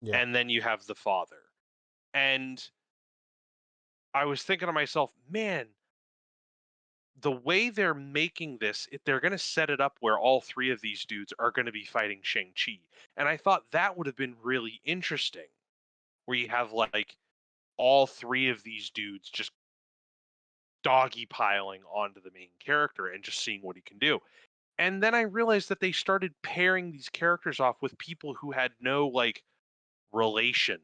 Yeah. and then you have the father. And I was thinking to myself, man, the way they're making this, they're going to set it up where all three of these dudes are going to be fighting Shang-Chi. And I thought that would have been really interesting, where you have like all three of these dudes just doggy piling onto the main character and just seeing what he can do. And then I realized that they started pairing these characters off with people who had no like relation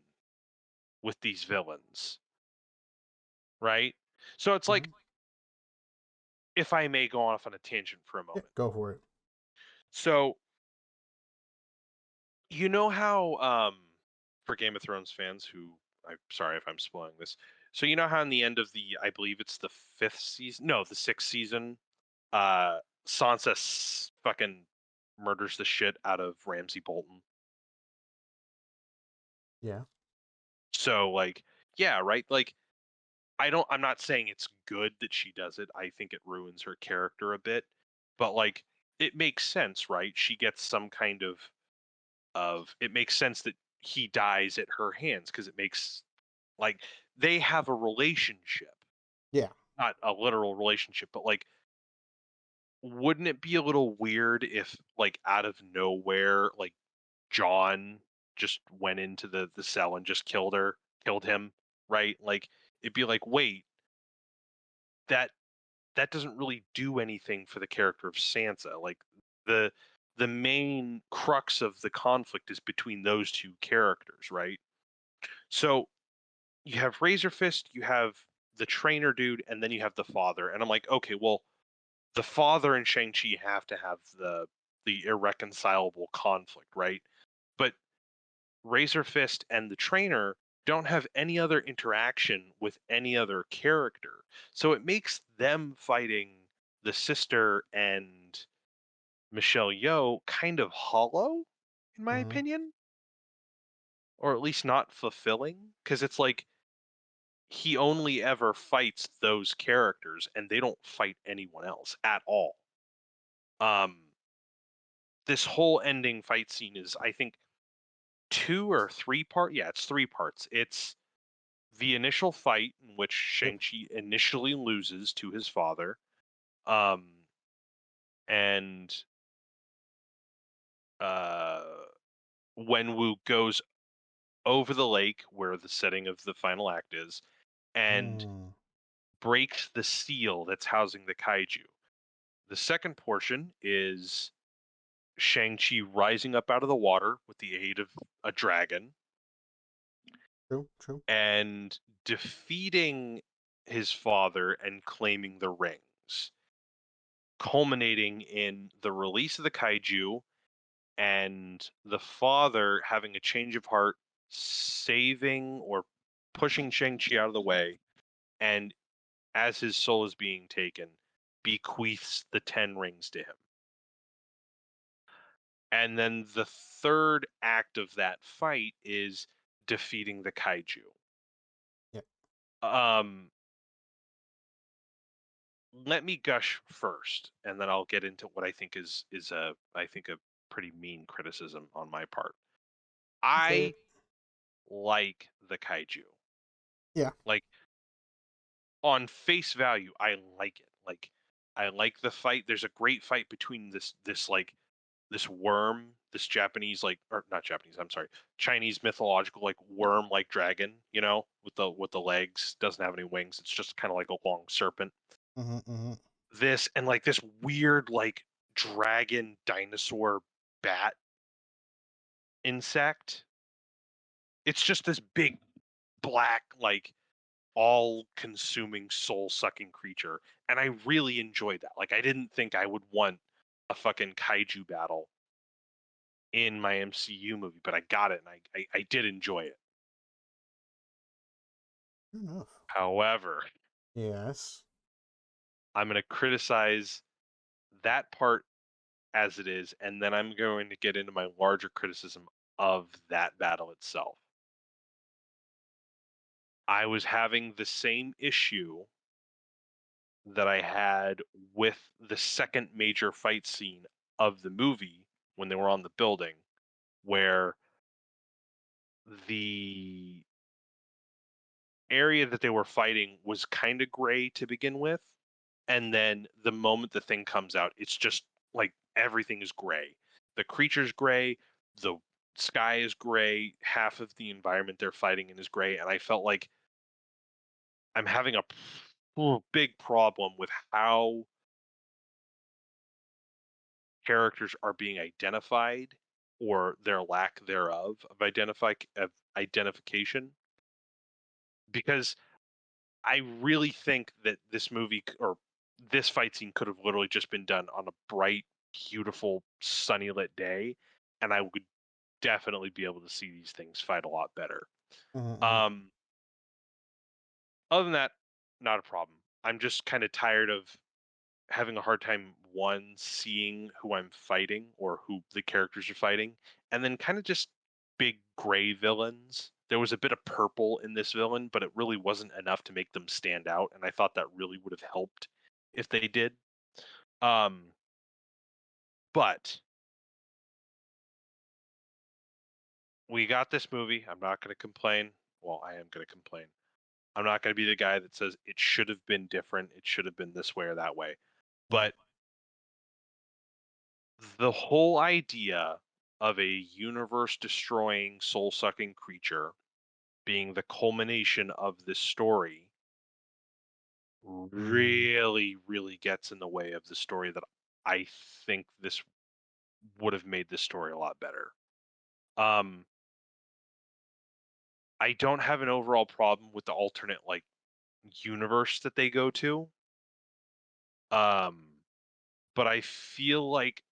with these villains, right? So it's like, Mhm. if I may go off on a tangent for a Yeah. moment. Go for it. So, you know how for Game of Thrones fans who, I'm sorry if I'm spoiling this. So you know how in the end of the, I believe it's the fifth season, no, the sixth season, uh Sansa fucking murders the shit out of Ramsay Bolton. Yeah. So like, yeah, right? Like I'm not saying it's good that she does it. I think it ruins her character a bit. But like, it makes sense, right? She gets some kind of it makes sense that he dies at her hands, because it makes like they have a relationship. Yeah. Not a literal relationship, but like, wouldn't it be a little weird if like out of nowhere, like John just went into the cell and just killed him, right? Like, it'd be like, wait, that that doesn't really do anything for the character of Sansa. Like, the the main crux of the conflict is between those two characters, right? So you have Razor Fist, you have the trainer dude, and then you have the father. And I'm like, okay, well, the father and Shang-Chi have to have the irreconcilable conflict, right? But Razor Fist and the trainer don't have any other interaction with any other character. So it makes them fighting the sister and Michelle Yeoh kind of hollow, in my Mhm. opinion, or at least not fulfilling, because it's like he only ever fights those characters and they don't fight anyone else at all. Um, this whole ending fight scene is, I think, two or three part. Yeah, it's three parts. It's the initial fight in which Yep. Shang-Chi initially loses to his father, um, and uh, Wenwu goes over the lake where the setting of the final act is, and Mm. breaks the seal that's housing the kaiju. The second portion is Shang-Chi rising up out of the water with the aid of a dragon True. True. and defeating his father and claiming the rings, culminating in the release of the kaiju and the father having a change of heart, saving or pushing Shang-Chi out of the way, and as his soul is being taken, bequeaths the 10 rings to him. And then the third act of that fight is defeating the kaiju. Yep. Um, Let me gush first, and then I'll get into what I think is a I think a pretty mean criticism on my part. Say it. I like the kaiju. Yeah. Like on face value, I like it. Like I like the fight. There's a great fight between this worm, this Japanese or not Japanese, I'm sorry, Chinese mythological like worm like dragon, with the legs, doesn't have any wings. It's just kind of like a long serpent. Mm-hmm, mm-hmm. This and like this weird like dragon dinosaur bat insect. It's just this big black like all consuming soul sucking creature and I really enjoyed that. Like I didn't think I would want a fucking kaiju battle in my MCU movie, but I got it and I did enjoy it. Fair enough. However, Yes. I'm going to criticize that part as it is, and then I'm going to get into my larger criticism of that battle itself. I was having the same issue that I had with the second major fight scene of the movie when they were on the building, where the area that they were fighting was kind of gray to begin with. And then the moment the thing comes out, it's just like everything is gray. The creature's gray, the sky is gray, half of the environment they're fighting in is gray. And I felt like I'm having a big problem with how characters are being identified or their lack thereof of identification because I really think that this movie or this fight scene could have literally just been done on a bright, beautiful, sunny lit day, and I would definitely be able to see these things fight a lot better. Mm-hmm, mm-hmm. Um, Other than that, not a problem. I'm just kind of tired of having a hard time one seeing who I'm fighting or who the characters are fighting, and then kind of just big gray villains. There was a bit of purple in this villain, but it really wasn't enough to make them stand out, and I thought that really would have helped if they did. Um, but we got this movie. I'm not going to complain. Well, I am going to complain. I'm not going to be the guy that says it should have been different. It should have been this way or that way. Yeah. But the whole idea of a universe destroying, soul sucking creature being the culmination of this story Mm. really, really gets in the way of the story that I think this would have made this story a lot better. Um, I don't have an overall problem with the alternate like universe that they go to. Um, but I feel like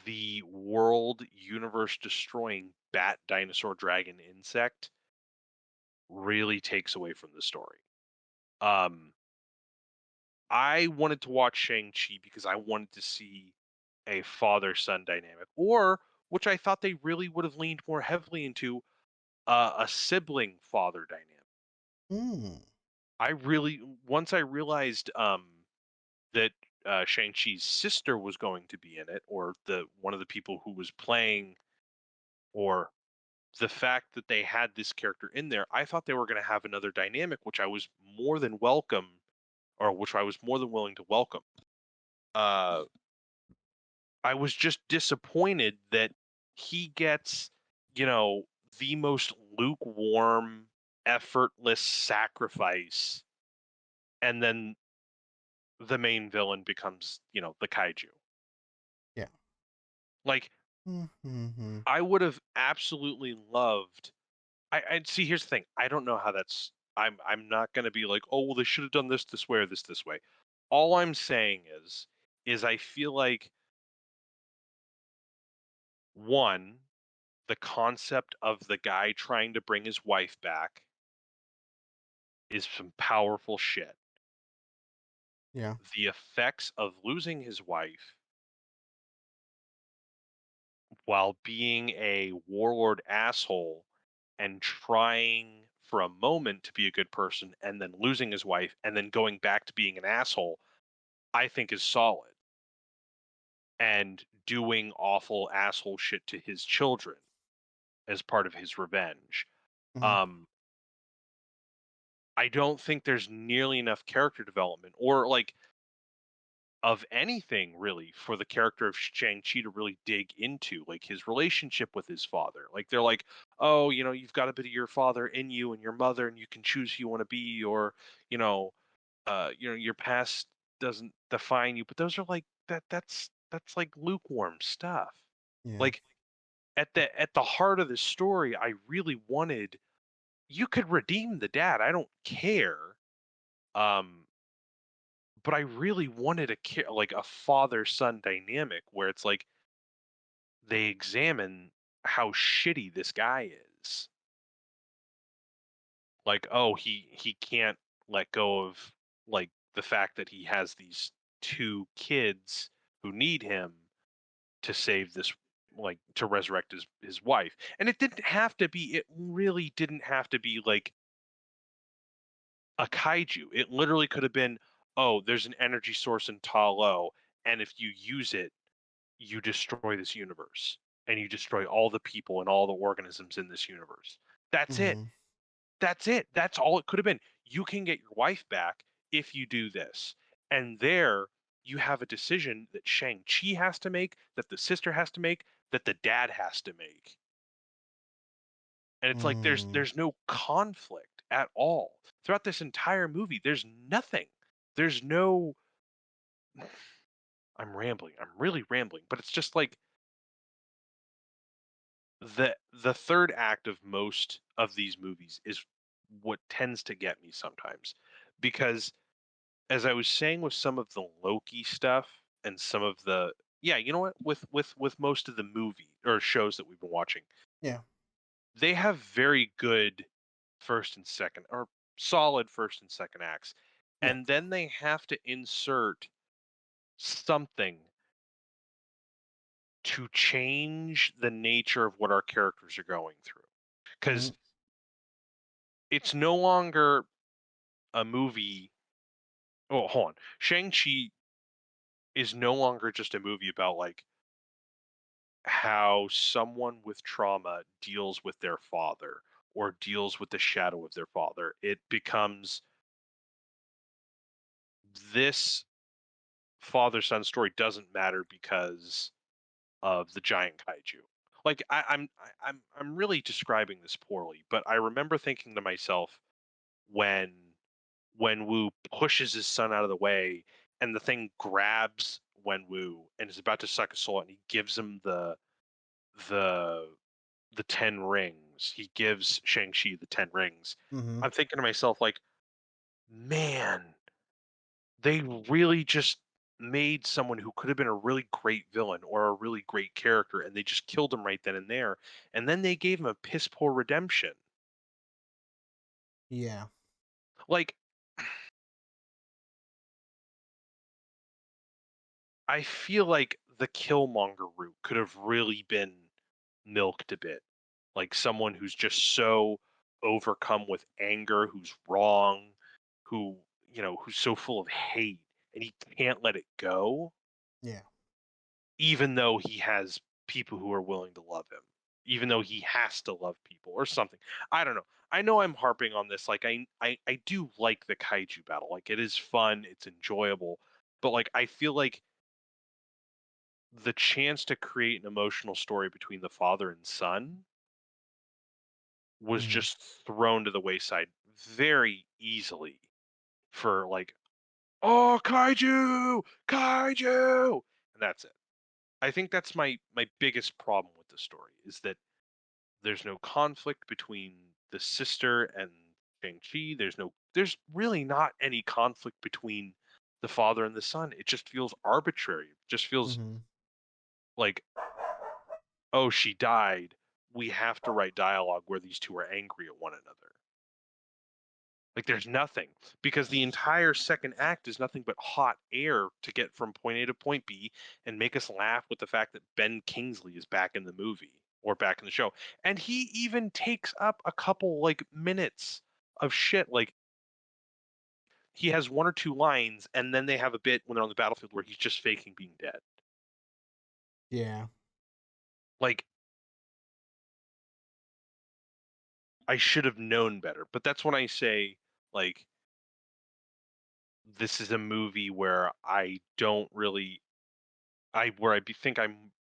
the world universe destroying bat dinosaur dragon insect really takes away from the story. Um, I wanted to watch Shang-Chi because I wanted to see a father-son dynamic, or which I thought they really would have leaned more heavily into a sibling father dynamic. Mm. I really once I realized that Shang-Chi's sister was going to be in it, or the one of the people who was playing, or the fact that they had this character in there, I thought they were going to have another dynamic, which I was more than welcome, or which I was more than willing to welcome. Uh, I was just disappointed that he gets, you know, the most lukewarm, effortless sacrifice, and then the main villain becomes, the kaiju. Yeah. Like, Mm-hmm. I would have absolutely loved. I see. Here's the thing. I don't know how that's. I'm not going to be like, oh well, they should have done this way or this way. All I'm saying is I feel like one, the concept of the guy trying to bring his wife back is some powerful shit. Yeah. The effects of losing his wife while being a warlord asshole and trying for a moment to be a good person and then losing his wife and then going back to being an asshole, I think is solid. And doing awful asshole shit to his children as part of his revenge. Mm-hmm. Um, I don't think there's nearly enough character development or like of anything really for the character of Shang-Chi to really dig into, like his relationship with his father. Like they're like, "Oh, you've got a bit of your father in you and your mother and you can choose who you want to be or, you know, your past doesn't define you." But those are like that's like lukewarm stuff. Yeah. Like at the heart of the story, I really wanted you could redeem the dad. I don't care. Um but I really wanted like a father-son dynamic where it's like they examine how shitty this guy is. Like, oh, he can't let go of like the fact that he has these two kids who need him to save this like to resurrect his wife. And it really didn't have to be like a kaiju. It literally could have been, oh, there's an energy source in Ta Lo, and if you use it you destroy this universe and you destroy all the people and all the organisms in this universe. That's it. Mm-hmm. That's it. That's all it could have been. You can get your wife back if you do this. And there you have a decision that Shang-Chi has to make, that the sister has to make, that the dad has to make. And it's like there's Mm. there's no conflict at all. Throughout this entire movie, there's nothing. There's no I'm rambling. I'm really rambling, but it's just like the third act of most of these movies is what tends to get me sometimes because as I was saying with some of the Loki stuff and some of the yeah, you know what, with most of the movie or shows that we've been watching, Yeah. they have very good first and second or solid first and second acts, Yeah. and then they have to insert something to change the nature of what our characters are going through Mm-hmm. because it's no longer a movie. Oh, hold on. Shang-Chi is no longer just a movie about like how someone with trauma deals with their father or deals with the shadow of their father. It becomes this father-son story doesn't matter because of the giant kaiju. Like I'm really describing this poorly, but I remember thinking to myself when Wenwu pushes his son out of the way and the thing grabs Wenwu and is about to suck his soul out and he gives him the the 10 rings. He gives Shang-Chi the 10 rings. Mm-hmm. I'm thinking to myself like, man, they really just made someone who could have been a really great villain or a really great character, and they just killed him right then and there, and then they gave him a piss poor redemption. Yeah. Like, I feel like the Killmonger route could have really been milked a bit. Like someone who's just so overcome with anger, who's wrong, who, who's so full of hate and he can't let it go, Yeah. even though he has people who are willing to love him, even though he has to love people or something. I don't know. I know I'm harping on this. Like I do like the kaiju battle. Like it is fun, it's enjoyable, but like I feel like the chance to create an emotional story between the father and son was Hmm. just thrown to the wayside very easily for like, oh, kaiju, kaiju, and that's it. I think that's my biggest problem with the story is that there's no conflict between the sister and Shang-Chi. There's really not any conflict between the father and the son. It just feels arbitrary. It just feels Hmm. like, oh, she died. We have to write dialogue where these two are angry at one another. Like there's nothing because the entire second act is nothing but hot air to get from point A to point B and make us laugh with the fact that Ben Kingsley is back in the movie or back in the show. And he even takes up a couple like minutes of shit. Like he has one or two lines and then they have a bit when they're on the battlefield where he's just faking being dead. Yeah. Like I should have known better. But that's when I say like this is a movie where I don't really think I'm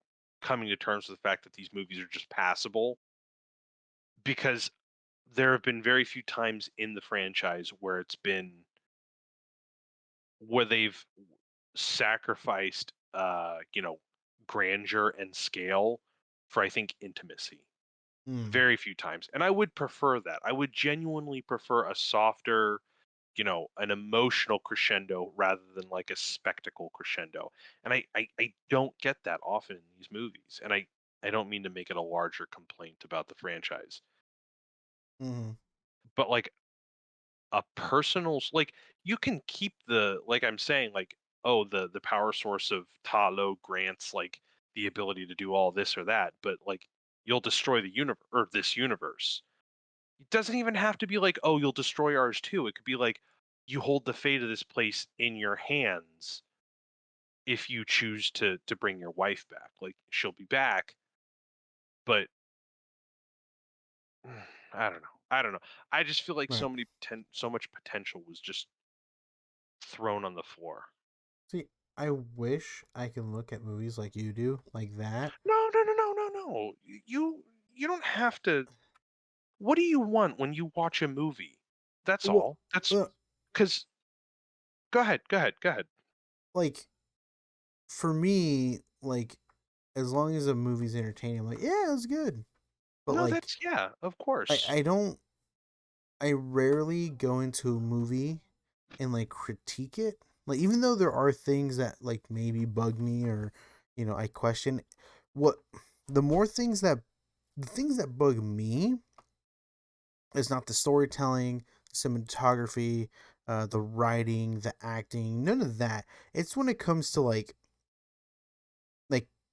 coming to terms with the fact that these movies are just passable because there have been very few times in the franchise where they've sacrificed grandeur and scale for I think intimacy. Mm. Very few times. And I would prefer that. I would genuinely prefer a softer, an emotional crescendo rather than like a spectacle crescendo. And I don't get that often in these movies. And I don't mean to make it a larger complaint about the franchise. Hmm. But like a personal like you can keep the like I'm saying, like, oh, the power source of Ta Lo grants like the ability to do all this or that, but like you'll destroy the universe or this universe. It doesn't even have to be like, oh, you'll destroy ours too. It could be like you hold the fate of this place in your hands if you choose to bring your wife back. Like she'll be back, but I don't know. I don't know. I just feel like Right. so much potential was just thrown on the floor. See, I wish I can look at movies like you do, like that. No, no, no, no, no, no. You don't have to. What do you want when you watch a movie? That's Well, all. That's uh, because. Go ahead. Go ahead. Go ahead. like for me, like as long as a movie's entertaining, I'm like, yeah, it's good. But No, like, that's yeah. Of I course. I don't. I rarely go into a movie and like critique it. Like even though there are things that like maybe bug me or I question what the more things that the things that bug me is not the storytelling, the cinematography, the writing, the acting, none of that. It's when it comes to like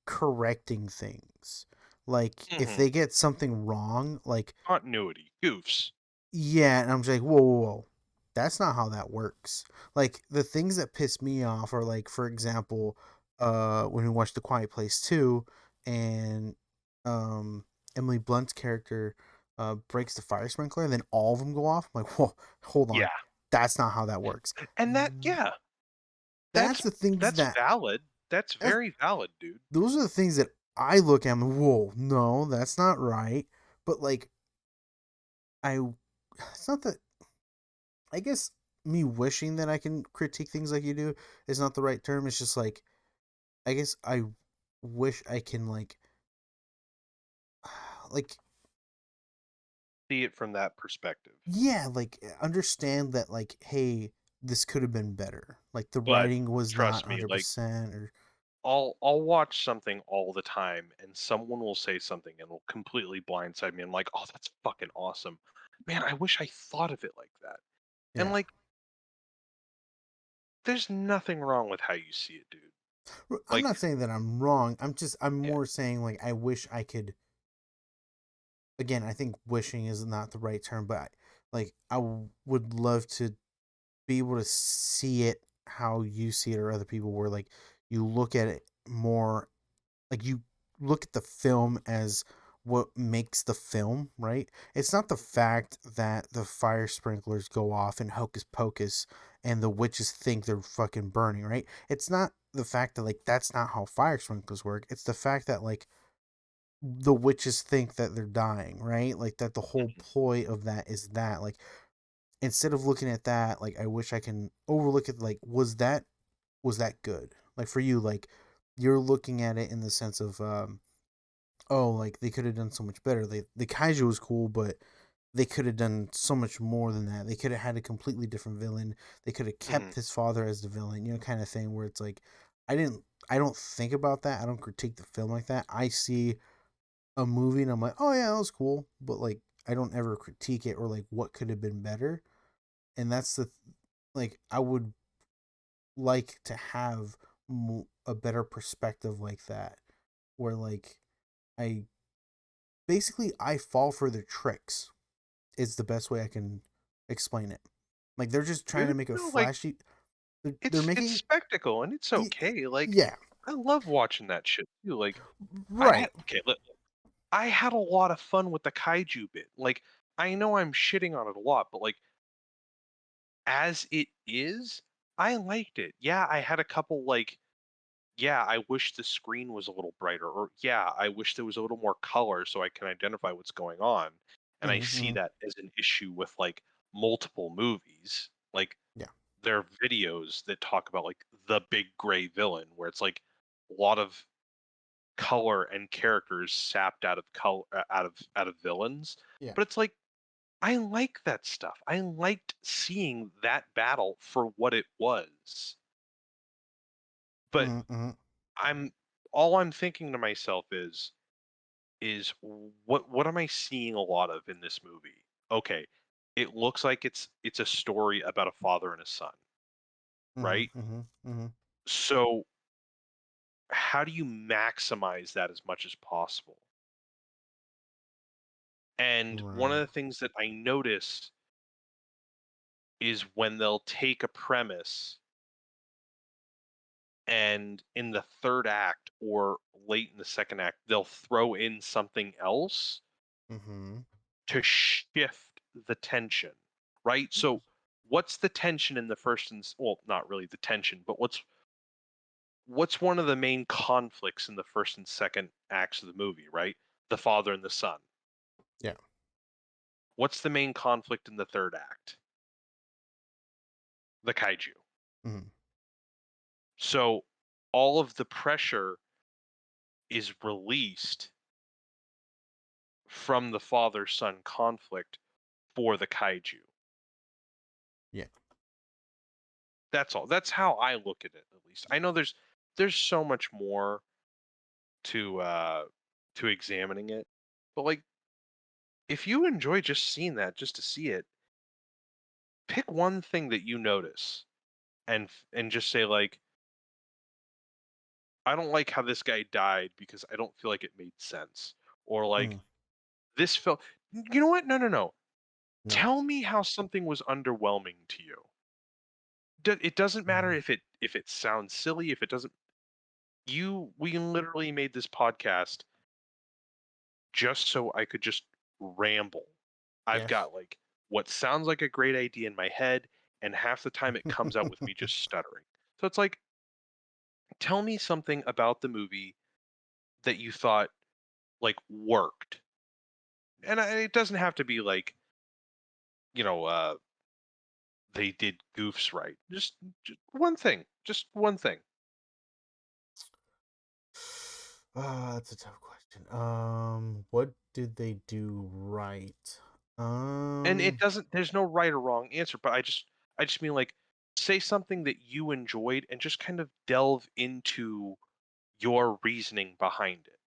correcting things. Like if Hmm. they get something wrong, like Continuity. Goofs. yeah, and I'm just like, whoa, whoa, whoa. That's not how that works. Like the things that piss me off are like, for example, when we watched The Quiet Place 2 and um Emily Blunt's character breaks the fire sprinkler and then all of them go off. I'm like, whoa, hold Yeah. on. That's not how that works. And that yeah. That's That's the things that's that valid. That's that's very valid, dude. those are the things that I look at and I'm like, whoa, no, that's not right. But like I it's not that I guess me wishing that I can critique things like you do is not the right term. It's just like I guess I wish I can like See it from that perspective. yeah, like understand that like hey, this could have been better. Like the But writing was not trust me, like 100% or I'll watch something all the time and someone will say something and will completely blindside me. I'm like, "Oh, that's fucking awesome. Man, I wish I thought of it like that." And yeah. like there's nothing wrong with how you see it, dude. I'm Like, not saying that I'm wrong. I'm yeah. more saying like I wish I could. Again, I think wishing is not the right term, but would love to be able to see it how you see it or other people where like you look at it more like you look at the film as what makes the film, right? It's not the fact that the fire sprinklers go off in Hocus Pocus and the witches think they're fucking burning, right? It's not the fact that like that's not how fire sprinklers work. It's the fact that like the witches think that they're dying, right? Like that the whole Mhm, ploy of that is that like instead of looking at that, like I wish I can overlook it like was that good? Like for you, like you're looking at it in the sense of oh, like they could have done so much better. The kaiju was cool, but they could have done so much more than that. They could have had a completely different villain. They could have mhm. kept his father as the villain, kind of thing where it's like I didn't I don't think about that. I don't critique the film like that. I see a movie and I'm like, "Oh yeah, that was cool." But like I don't ever critique it or like what could have been better. And that's like I would like to have a better perspective like that where like I I fall for their tricks is the best way I can explain it. Like they're just trying to Dude, make a no, like flashy. They're it's making spectacle and it's okay. Like yeah, I love watching that shit too. Like I had right. okay, look, I had a lot of fun with the kaiju bit. Like I know I'm shitting on it a lot, but like as it is, I liked it. Yeah, I had a couple like yeah, I wish the screen was a little brighter, or yeah, I wish there was a little more color so I can identify what's going on. And I see Mm-hmm. that as an issue with like multiple movies. Like Yeah. there are videos that talk about like the big gray villain, where it's like a lot of color and characters sapped out of color out of villains. Yeah. But it's like I like that stuff. I liked seeing that battle for what it was. But Mm-hmm. I'm all I'm thinking to myself is what am I seeing a lot of in this movie? Okay, it looks like it's a story about a father and a son, Mm-hmm. right? Mm-hmm. Mm-hmm. So how do you maximize that as much as possible? And one of Right. the things that I notice is when they'll take a premise and in the third act or late in the second act, they'll throw in something else Mm-hmm. to shift the tension, right? So what's the tension in the first and well, not really the tension, but what's one of the main conflicts in the first and second acts of the movie, right? The father and the son. Yeah. What's the main conflict in the third act? The kaiju. Mm-hmm. So all of the pressure is released from the father son conflict for the kaiju. Yeah. That's all. That's how I look at it, at least. I know there's so much more to examining it, but like if you enjoy just seeing that, just to see it, pick one thing that you notice and just say like, I don't like how this guy died because I don't feel like it made sense, or Mm. like this felt. You know what? No, no, no. No. Tell me how something was underwhelming to you. It doesn't matter Mm. if it sounds silly, if it doesn't. We literally made this podcast just so I could just ramble. I've Yes. got like what sounds like a great idea in my head, and half the time it comes out with me just stuttering. So it's like, tell me something about the movie that you thought like worked, and it doesn't have to be like you know they did goofs right. Just one thing, just one thing. That's a tough question. What did they do right? And it Um, doesn't. There's no right or wrong answer, but I just mean like say something that you enjoyed and just kind of delve into your reasoning behind it.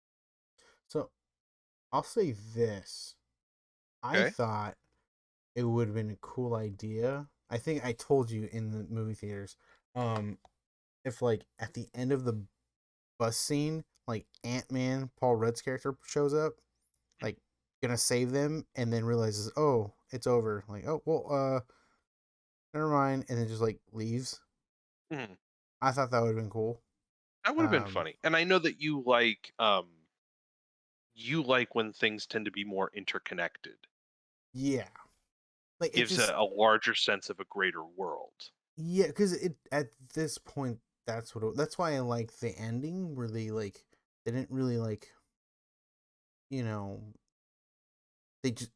So I'll say this. I Okay. thought it would have been a cool idea. I think I told you in the movie theaters. Um, if like at the end of the bus scene, like Ant-Man, Paul Rudd's character shows up, like gonna save them, and then realizes, oh, it's over. Like, oh well, never mind, and then just like leaves. Mhm. I thought that would have been cool. That would have been Um, funny. And I know that you like when things tend to be more interconnected. yeah, like it Gives just a larger sense of a greater world. yeah, because it at this point that's why I like the ending where they didn't really like you know they just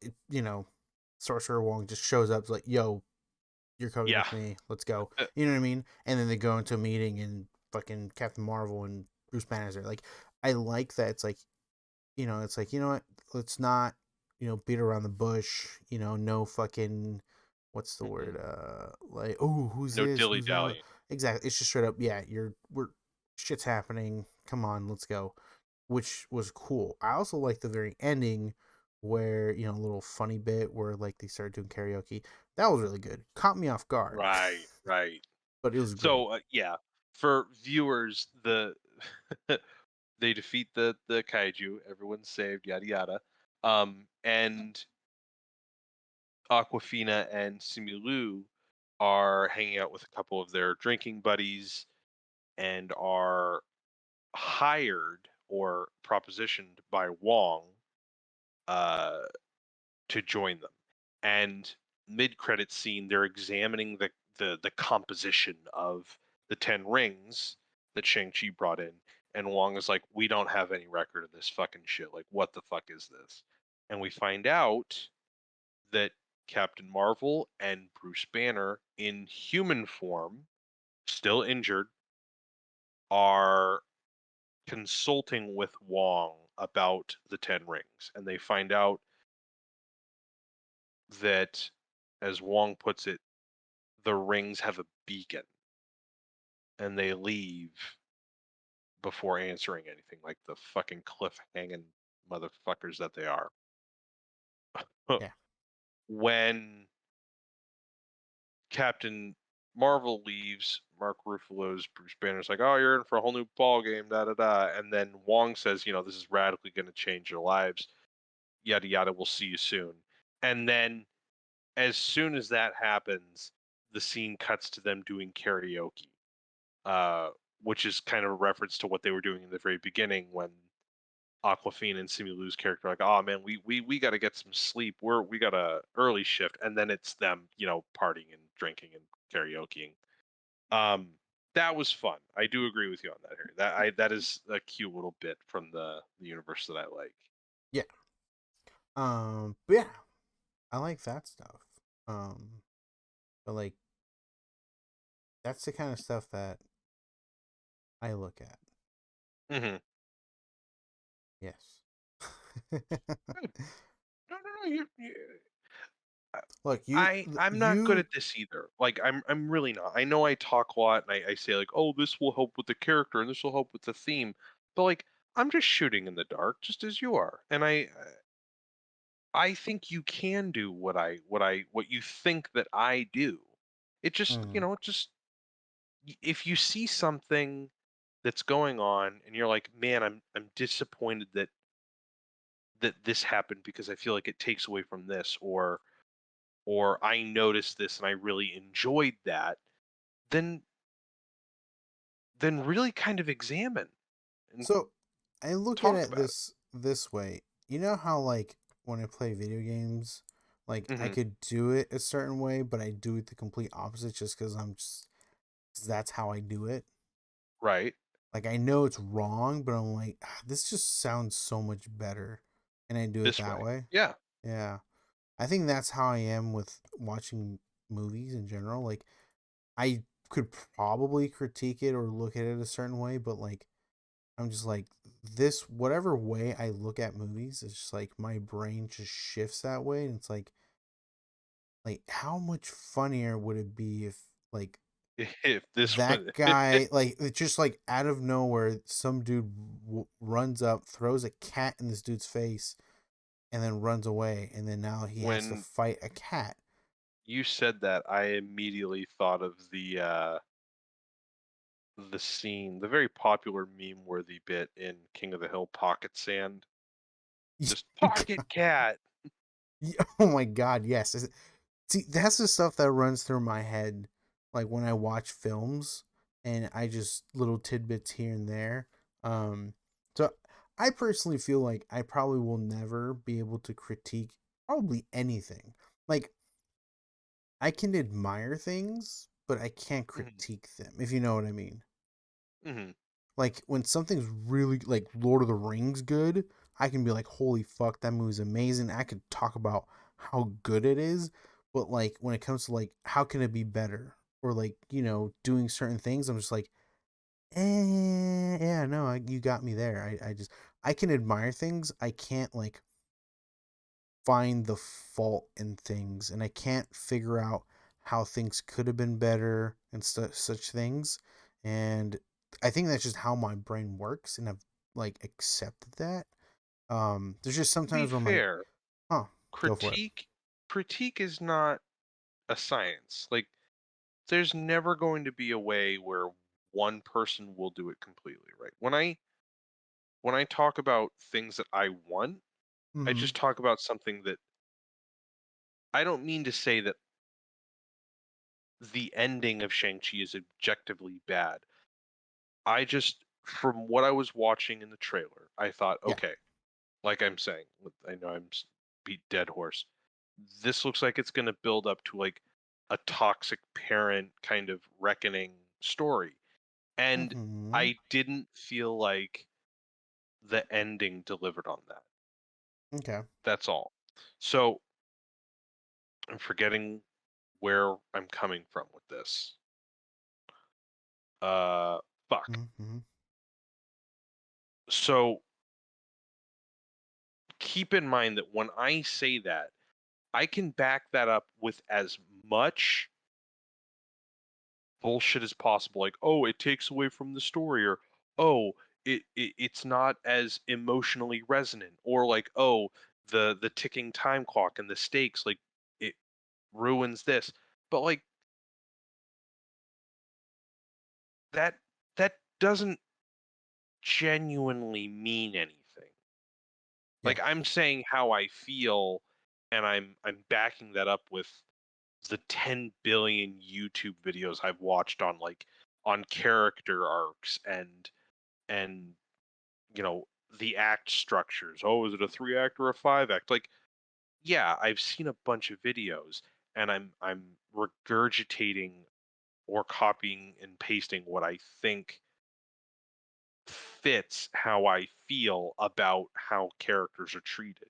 Sorcerer Wong just shows up like yo you're coming Yeah. with me, let's go, Uh, you know what I mean, and then they go into a meeting and fucking Captain Marvel and Bruce Banner's there. Like I like that it's like it's like what, let's not beat around the bush, no fucking what's the mhm. word like oh who's No this dilly who's that, dallying. exactly, it's just straight up yeah we're shit's happening, come on let's go, which was cool. I also like the very ending where a little funny bit where like they started doing karaoke. That was really good, caught me off guard. Right, right. But it was great. So yeah, for viewers, they defeat the kaiju, everyone's saved, yada yada. And Aquafina and Simulu are hanging out with a couple of their drinking buddies and are hired or propositioned by Wong uh, to join them. And mid-credit scene, they're examining the composition of the 10 rings that Shang-Chi brought in. And Wong is like, we don't have any record of this fucking shit. Like, what the fuck is this? And we find out that Captain Marvel and Bruce Banner in human form, still injured, are consulting with Wong about the 10 rings. And they find out that, as Wong puts it, the rings have a beacon and they leave before answering anything like the fucking cliff hanging motherfuckers that they are. Yeah. When Captain Marvel leaves, Mark Ruffalo's Bruce Banner's like, "Oh, you're in for a whole new ball game, da da da." And then Wong says, "This is radically going to change your lives, yada yada. We'll see you soon." And then, as soon as that happens, the scene cuts to them doing karaoke, uh, which is kind of a reference to what they were doing in the very beginning when Aquafina and Simulu's character are like, "Oh man, we got to get some sleep. We got a early shift," and then it's them, partying and drinking and karaokeing. Um, that was fun. I do agree with you on that, Harry. That is a cute little bit from the universe that I like. Yeah. But yeah, I like that stuff. But like that's the kind of stuff that I look at. Hmm. Yes. Good. No, no, no. Look, I'm not good you. at this either. Like I'm really not. I know I talk a lot and I say like, oh, this will help with the character and this will help with the theme, but like I'm just shooting in the dark, just as you are. And I think you can do what you think that I do. It just Mm, if you see something that's going on and you're like, man, I'm disappointed that this happened because I feel like it takes away from this, or I noticed this and I really enjoyed that, then really kind of examine and so I look at talk it about it. this way. You know how like when I play video games, like I Hmm. could do it a certain way, but I do it the complete opposite just because 'cause that's how I do it. Right. Like I know it's wrong, but I'm like, "Ah, this just sounds so much better, and I do it This that way. way. Yeah. Yeah, I think that's how I am with watching movies in general. Like I could probably critique it or look at it a certain way, but like I'm just like this whatever way I look at movies, it's just like my brain just shifts that way, and it's like how much funnier would it be if like If this That one, guy, like, it's just like out of nowhere, some dude runs up, throws a cat in this dude's face, and then runs away. And then now he has to when fight a cat. you said that, I immediately thought of the scene, the very popular meme-worthy bit in King of the Hill, Pocket Sand. Just pocket cat. Oh my god, yes. See, that's the stuff that runs through my head, like when I watch films, and I just little tidbits here and there. So I personally feel like I probably will never be able to critique probably anything. Like I can admire things, but I can't Mhm, critique them, if you know what I mean. mhm. Like when something's really like Lord of the Rings good, I can be like, holy fuck, that movie's amazing. I could talk about how good it is, but like when it comes to like how can it be better or like doing certain things, I'm just like, yeah, no, you got me there. I just I can admire things, I can't like find the fault in things, and I can't figure out how things could have been better and such things. And I think that's just how my brain works, and I've like accepted that. There's just To be sometimes where I'm like, fair, huh, go for it. critique critique is not a science. Like, there's never going to be a way where one person will do it completely right. When I talk about things that I want, I Mm-hmm. just talk about something that I don't mean to say that the ending of Shang-Chi is objectively bad. I just, from what I was watching in the trailer, I thought, Yeah. okay, like I'm saying, I know beat dead horse. This looks like it's going to build up to like a toxic parent kind of reckoning story. And Mm-hmm. I didn't feel like the ending delivered on that. Okay. That's all. So I'm forgetting where I'm coming from with this. Uh, fuck. Mm-hmm. So keep in mind that when I say that, I can back that up with as much bullshit as possible. Like, oh, it takes away from the story, or oh, it's not as emotionally resonant, or like, oh, the ticking time clock and the stakes, like it ruins this. But like that that doesn't genuinely mean anything. Yeah. Like I'm saying how I feel, and I'm backing that up with the 10 billion YouTube videos I've watched on like on character arcs and the act structures. Oh, is it a 3 act or a 5 act? Like, yeah, I've seen a bunch of videos and I'm regurgitating or copying and pasting what I think fits how I feel about how characters are treated.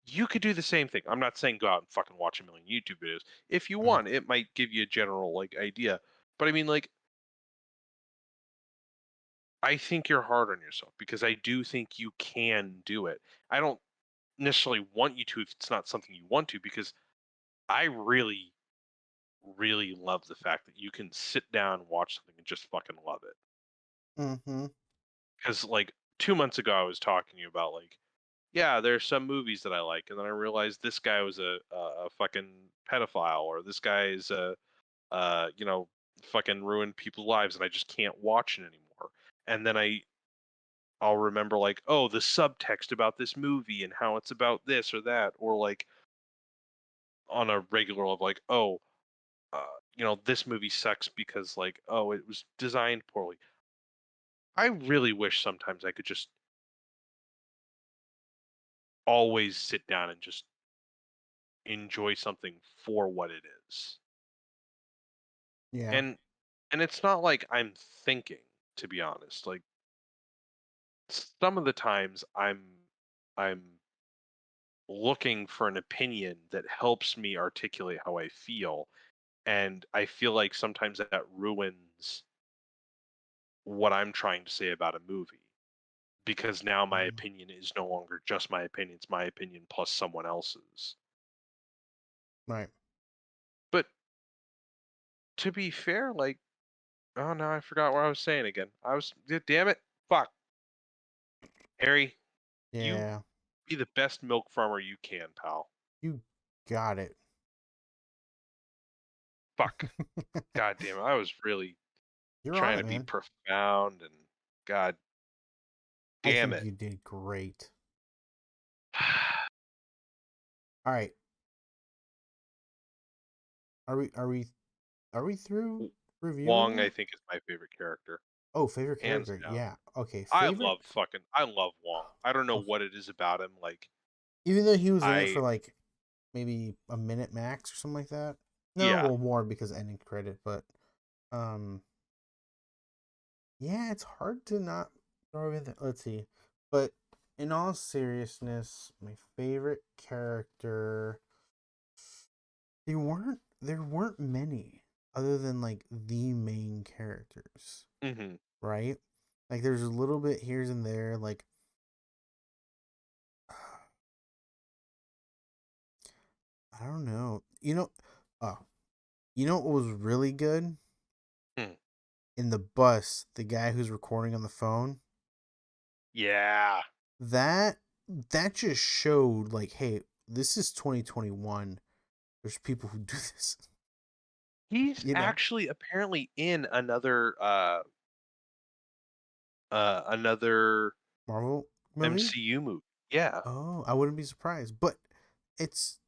You could do the same thing. I'm not saying go out and fucking watch a million YouTube videos. If you Right. want, it might give you a general like idea. But I mean, like, I think you're hard on yourself because I do think you can do it. I don't necessarily want you to if it's not something you want to, because I really, really love the fact that you can sit down and watch something and just fucking love it. Mm-hmm. Because like 2 months ago, I was talking to you about like, yeah, there's some movies that I like, and then I realized this guy was a fucking pedophile, or this guy is fucking ruined people's lives, and I just can't watch it anymore. And then I'll remember like, oh, the subtext about this movie and how it's about this or that, or like on a regular level, like, oh, this movie sucks because like, oh, it was designed poorly. I really wish sometimes I could just always sit down and just enjoy something for what it is. Yeah. And it's not like I'm thinking, to be honest. Like some of the times I'm looking for an opinion that helps me articulate how I feel, and I feel like sometimes that ruins what I'm trying to say about a movie, because now my Mhm. opinion is no longer just my opinion, it's my opinion plus someone else's. Right. But to be fair, like Oh no, I forgot what I was saying again. Damn it, fuck, Harry, you Yeah, be the best milk farmer you can, pal. you got it. Fuck, god damn it, I was really You're on trying it, to be man. profound and god I damn think it. you did great. All right, are we through reviewing Wong, I it? think, is my favorite character, Oh, favorite hands character. down. Yeah. Okay, favorite. I love Wong. I don't know Okay. what it is about him. Like Even though he was in it I for like maybe a minute max or something like that. No, yeah. well, more because ending credit, but um, yeah, it's hard to not throw in. Let's see, but in all seriousness, my favorite character. There weren't many other than like the main characters, Hmm. right? Like there's a little bit here and there, like I don't know. Oh, you know what was really good? Hmm. In the bus, the guy who's recording on the phone, Yeah. that that just showed like, hey, this is 2021. There's people who do this. He's You know, actually apparently in another Marvel movie. MCU movie. Yeah. Oh, I wouldn't be surprised. But it's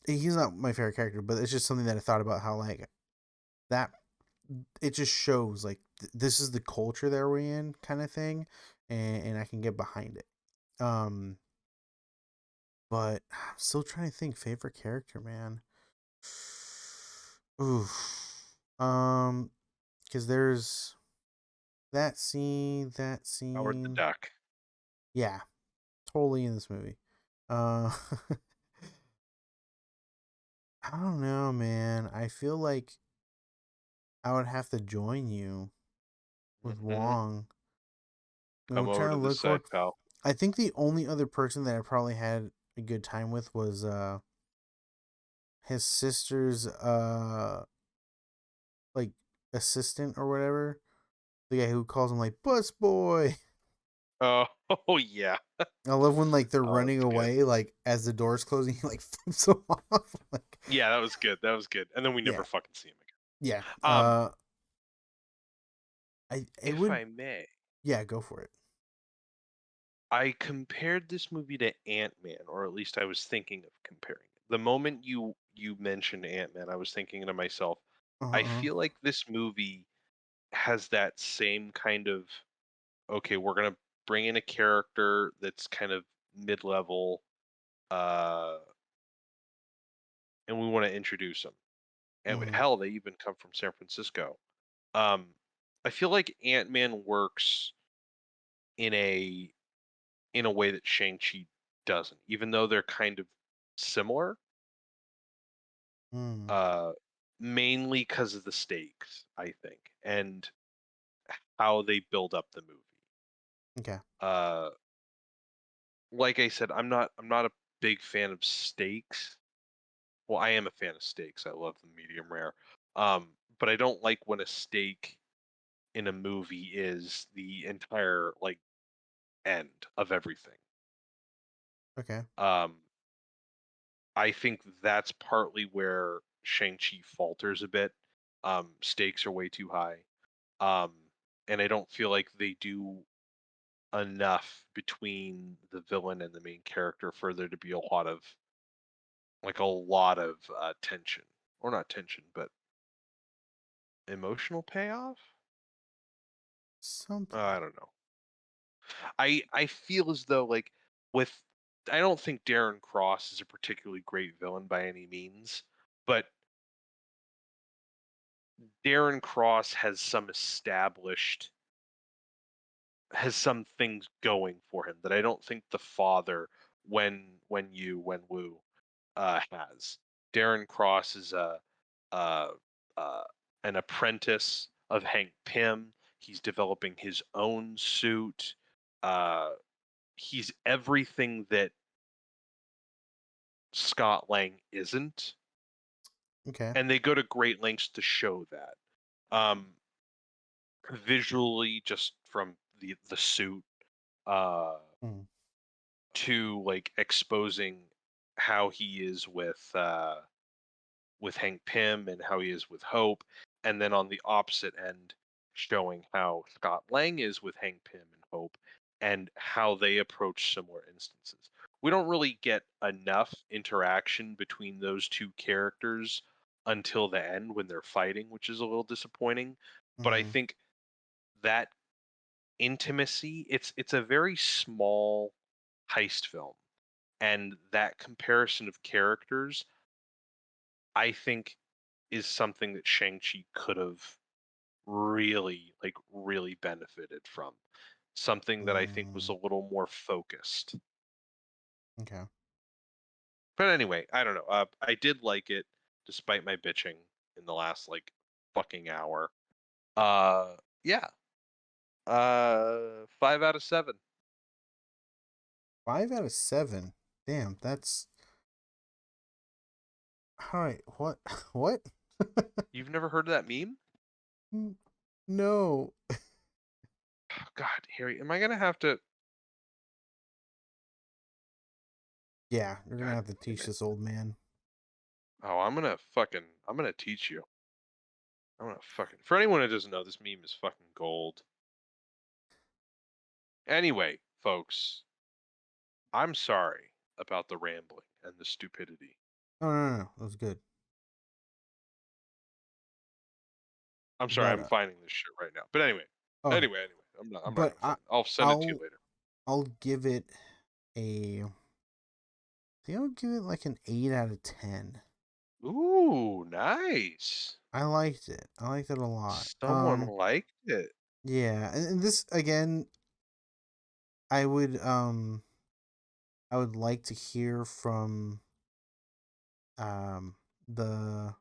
he's not my favorite character, but it's just something that I thought about how like that it just shows like this is the culture that we're in kind of thing, and I can get behind it. Um, but I'm still trying to think favorite character, man. Oof. Because there's that Howard the scene. Duck. Yeah, totally in this movie. Uh, I don't know, man. I feel like I would have to join you with Hmm. Wong. I'm Come over trying to to this look for. side, pal. I think the only other person that I probably had a good time with was his sister's like assistant or whatever. The guy who calls him like bus boy. Oh, oh yeah. I love when like they're Oh, running that's good. away, like as the door's closing, he like flips them off. Like, Yeah, that was good. That was good. And then we never yeah, fucking see him yeah. again. I it If would, I may, yeah, go for it. I compared this movie to Ant-Man, or at least I was thinking of comparing it. The moment you mentioned Ant-Man, I was thinking to myself, I Uh-huh. feel like this movie has that same kind of okay, we're gonna bring in a character that's kind of mid-level, uh, and we want to introduce him. And Mm-hmm. hell, they even come from San Francisco. Um, I feel like Ant-Man works in a way that Shang-Chi doesn't, even though they're kind of similar, Mm. uh, mainly because of the stakes, I think, and how they build up the movie. Okay. Uh, like I said, I'm not a big fan of steaks. Well, I am a fan of steaks. I love the medium rare. But I don't like when a steak in a movie is the entire like end of everything. Okay. Um, I think that's partly where Shang-Chi falters a bit. Stakes are way too high. Um, and I don't feel like they do enough between the villain and the main character for there to be a lot of tension. Or not tension, but emotional payoff? Something. I don't know. I feel as though with I don't think Darren Cross is a particularly great villain by any means, but Darren Cross has some things going for him that I don't think the father when Wu has. Darren Cross is uh, uh, an apprentice of Hank Pym. He's developing his own suit. Uh, he's everything that Scott Lang isn't, Okay. and they go to great lengths to show that. Um, visually, just from the suit, uh, Mm. to like exposing how he is with Hank Pym and how he is with Hope, and then on the opposite end, showing how Scott Lang is with Hank Pym and Hope, and how they approach similar instances. We don't really get enough interaction between those two characters until the end when they're fighting, which is a little disappointing. But I Mm. think that intimacy, it's a very small heist film, and that comparison of characters, I think, is something that Shang-Chi could have really benefited from. Something that I think was Mm. a little more focused. Okay. But anyway, I don't know. I did like it despite my bitching in the last like fucking hour. Yeah. 5 out of 7. 5 out of 7. Damn, that's all right. What? What? You've never heard of that meme? N- no. Oh, God, Harry, am I gonna have to? Yeah, you're gonna God have to damn teach it! this old man. Oh, I'm gonna teach you. I'm gonna fucking. For anyone who doesn't know, this meme is fucking gold. Anyway, folks, I'm sorry about the rambling and the stupidity. Oh no, that was good. I'm sorry, But I'm finding this shit right now. But anyway, okay. I'm not But gonna find it. I'll send it to you I'll later. I'll give it a. I think I'll give it like an 8 out of 10. Ooh, nice. I liked it. I liked it a lot. Someone liked it. Yeah, and this again, I would um I would like to hear from um the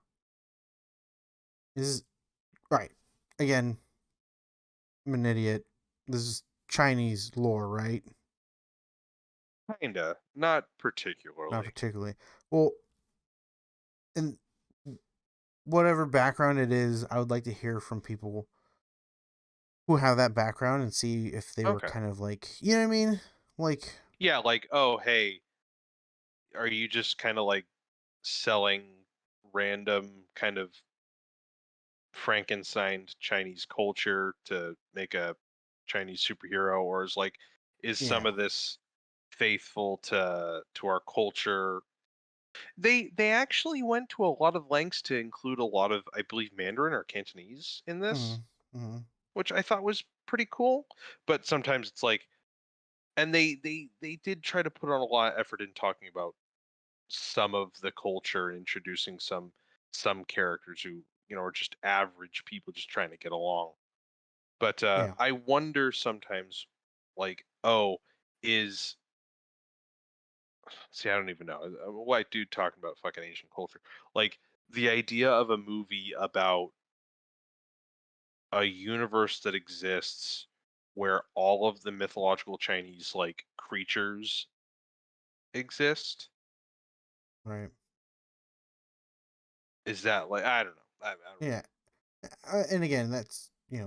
is right. Again, I'm an idiot. This is Chinese lore, right? Kinda, not Not particularly. particularly. Well, and whatever background it is, I would like to hear from people who have that background and see if they were Okay. kind of like, you know what I mean? Like, Yeah, like, oh, hey, are you just kind of like selling random kind of Frankensteined Chinese culture to make a Chinese superhero, or is some yeah. of this faithful to our culture? They actually went to a lot of lengths to include a lot of, I believe, Mandarin or Cantonese in this, Mm, mm, which I thought was pretty cool. But sometimes it's like, and they did try to put on a lot of effort in talking about some of the culture, introducing some characters who are just average people just trying to get along. But yeah. I wonder sometimes, like, oh, is see, I don't even know. A white dude talking about fucking Asian culture. Like the idea of a movie about a universe that exists where all of the mythological Chinese like creatures exist. Right. Is that like, I don't know. I don't Yeah. And again, that's, we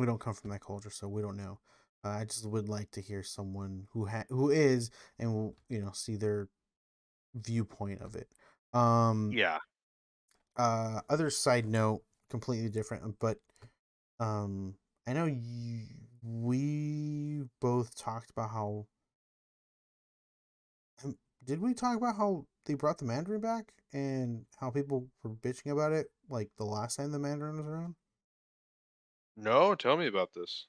don't come from that culture, so we don't know. I just would like to hear someone who is and will, see their viewpoint of it. Um, Yeah. other side note, completely different, but um, I know we both talked about how. Did we talk about how they brought the Mandarin back and how people were bitching about it like the last time the Mandarin was around? No, tell me about this.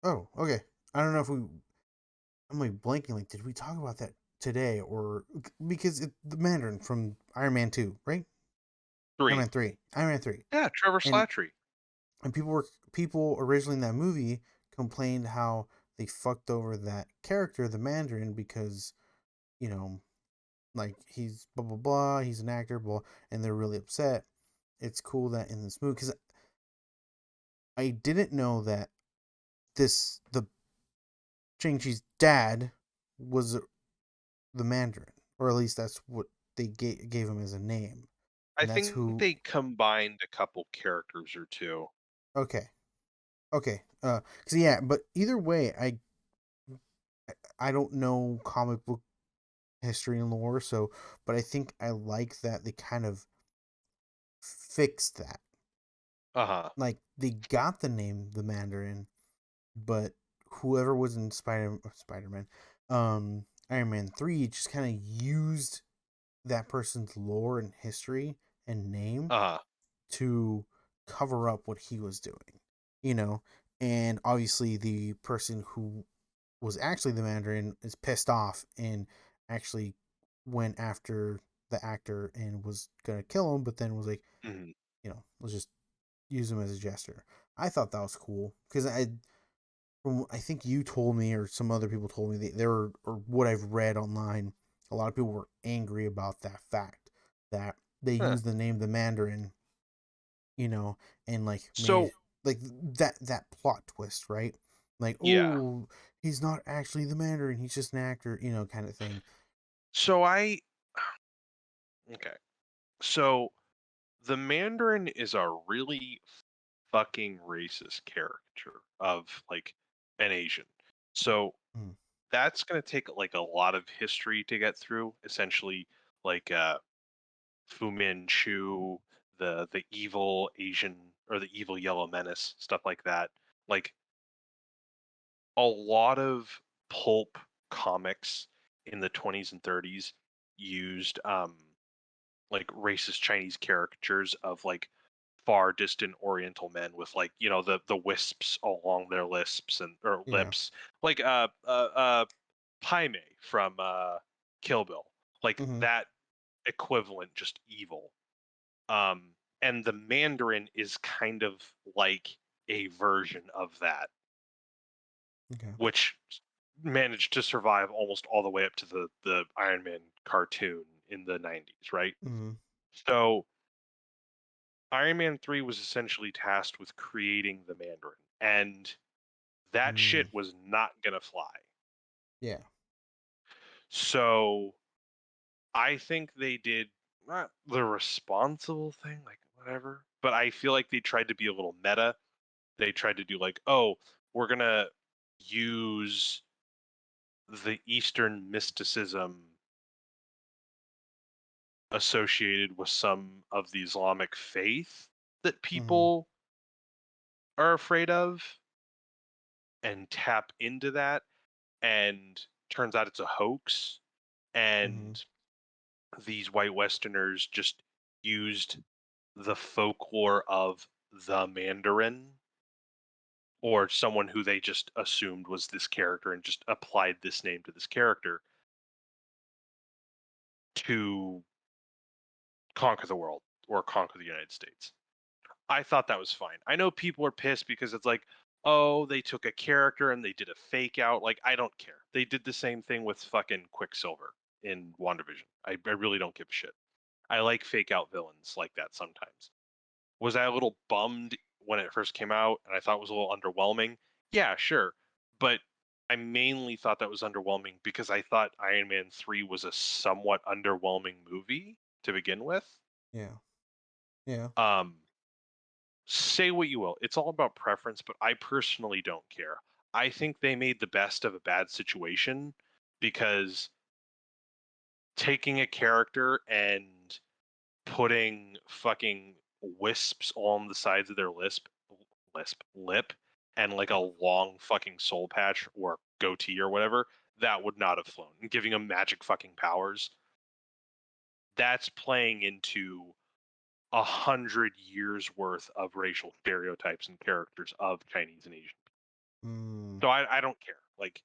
Oh, okay. I don't know if we. I'm like blanking. Like, did we talk about that today or because the Mandarin from Iron Man 2, right? Iron 3. Man 3, Iron Man 3, Yeah, Trevor and Slattery. people originally in that movie complained how they fucked over that character, the Mandarin, because you know, like he's blah blah blah, he's an actor, blah, and they're really upset. It's cool that in this movie because I didn't know that the Chang Chi's dad was the Mandarin, or at least that's what they gave him as a name. I and that's think who. they combined a couple characters or two. Okay, okay. Cause yeah, but either way, I don't know comic book history and lore, so but I think I like that they kind of fixed that. Uh-huh. Like they got the name the Mandarin, but whoever was in Spider-Man, Iron Man 3 just kind of used that person's lore and history and name Uh-huh. to cover up what he was doing, you know. And obviously the person who was actually the Mandarin is pissed off and actually went after the actor and was gonna kill him, but then was like, Mhm. let's just use him as a jester. I thought that was cool because I think you told me or some other people told me that there were, or what I've read online, a lot of people were angry about that fact that they Huh. used the name the Mandarin, you know, and like made So, like that plot twist, right? Like, yeah. oh, he's not actually the Mandarin, he's just an actor, kind of thing. So I okay. So the Mandarin is a really fucking racist character of like an Asian. So Mm, that's going to take like a lot of history to get through. Essentially, like Fu Manchu, the evil Asian or the evil Yellow Menace, stuff like that. Like a lot of pulp comics in the 20s and 30s used like racist Chinese caricatures of like far distant Oriental men with like the wisps along their lips and or yeah. lips, like Pai Mei from Kill Bill, like Mm-hmm. that equivalent, just evil. Um, and the Mandarin is kind of like a version of that, Okay. which managed to survive almost all the way up to the Iron Man cartoon in the 90s, right? Mm-hmm. So Iron Man 3 was essentially tasked with creating the Mandarin, and that Mm, shit was not gonna fly. yeah. So I think they did not the responsible thing, like whatever, but I feel like they tried to be a little meta. They tried to do like, oh, we're gonna use the Eastern mysticism associated with some of the Islamic faith that Mm-hmm. people are afraid of and tap into that, and turns out it's a hoax, Mm-hmm. and these white westerners just used the folklore of the Mandarin or someone who they just assumed was this character and just applied this name to this character to conquer the world or conquer the United States. I thought that was fine. I know people are pissed because it's like, oh, they took a character and they did a fake out. Like, I don't care. They did the same thing with fucking Quicksilver in WandaVision. I really don't give a shit. I like fake out villains like that sometimes. Was I a little bummed when it first came out and I thought it was a little underwhelming? Yeah, sure. But I mainly thought that was underwhelming because I thought Iron Man 3 was a somewhat underwhelming movie to begin with. Yeah. Yeah. Um, say what you will. It's all about preference, but I personally don't care. I think they made the best of a bad situation because taking a character and putting fucking wisps on the sides of their lip and like a long fucking soul patch or goatee or whatever, that would not have flown. And giving them magic fucking powers, that's playing into 100 years worth of racial stereotypes and characters of Chinese and Asian. Mm, So I don't care. Like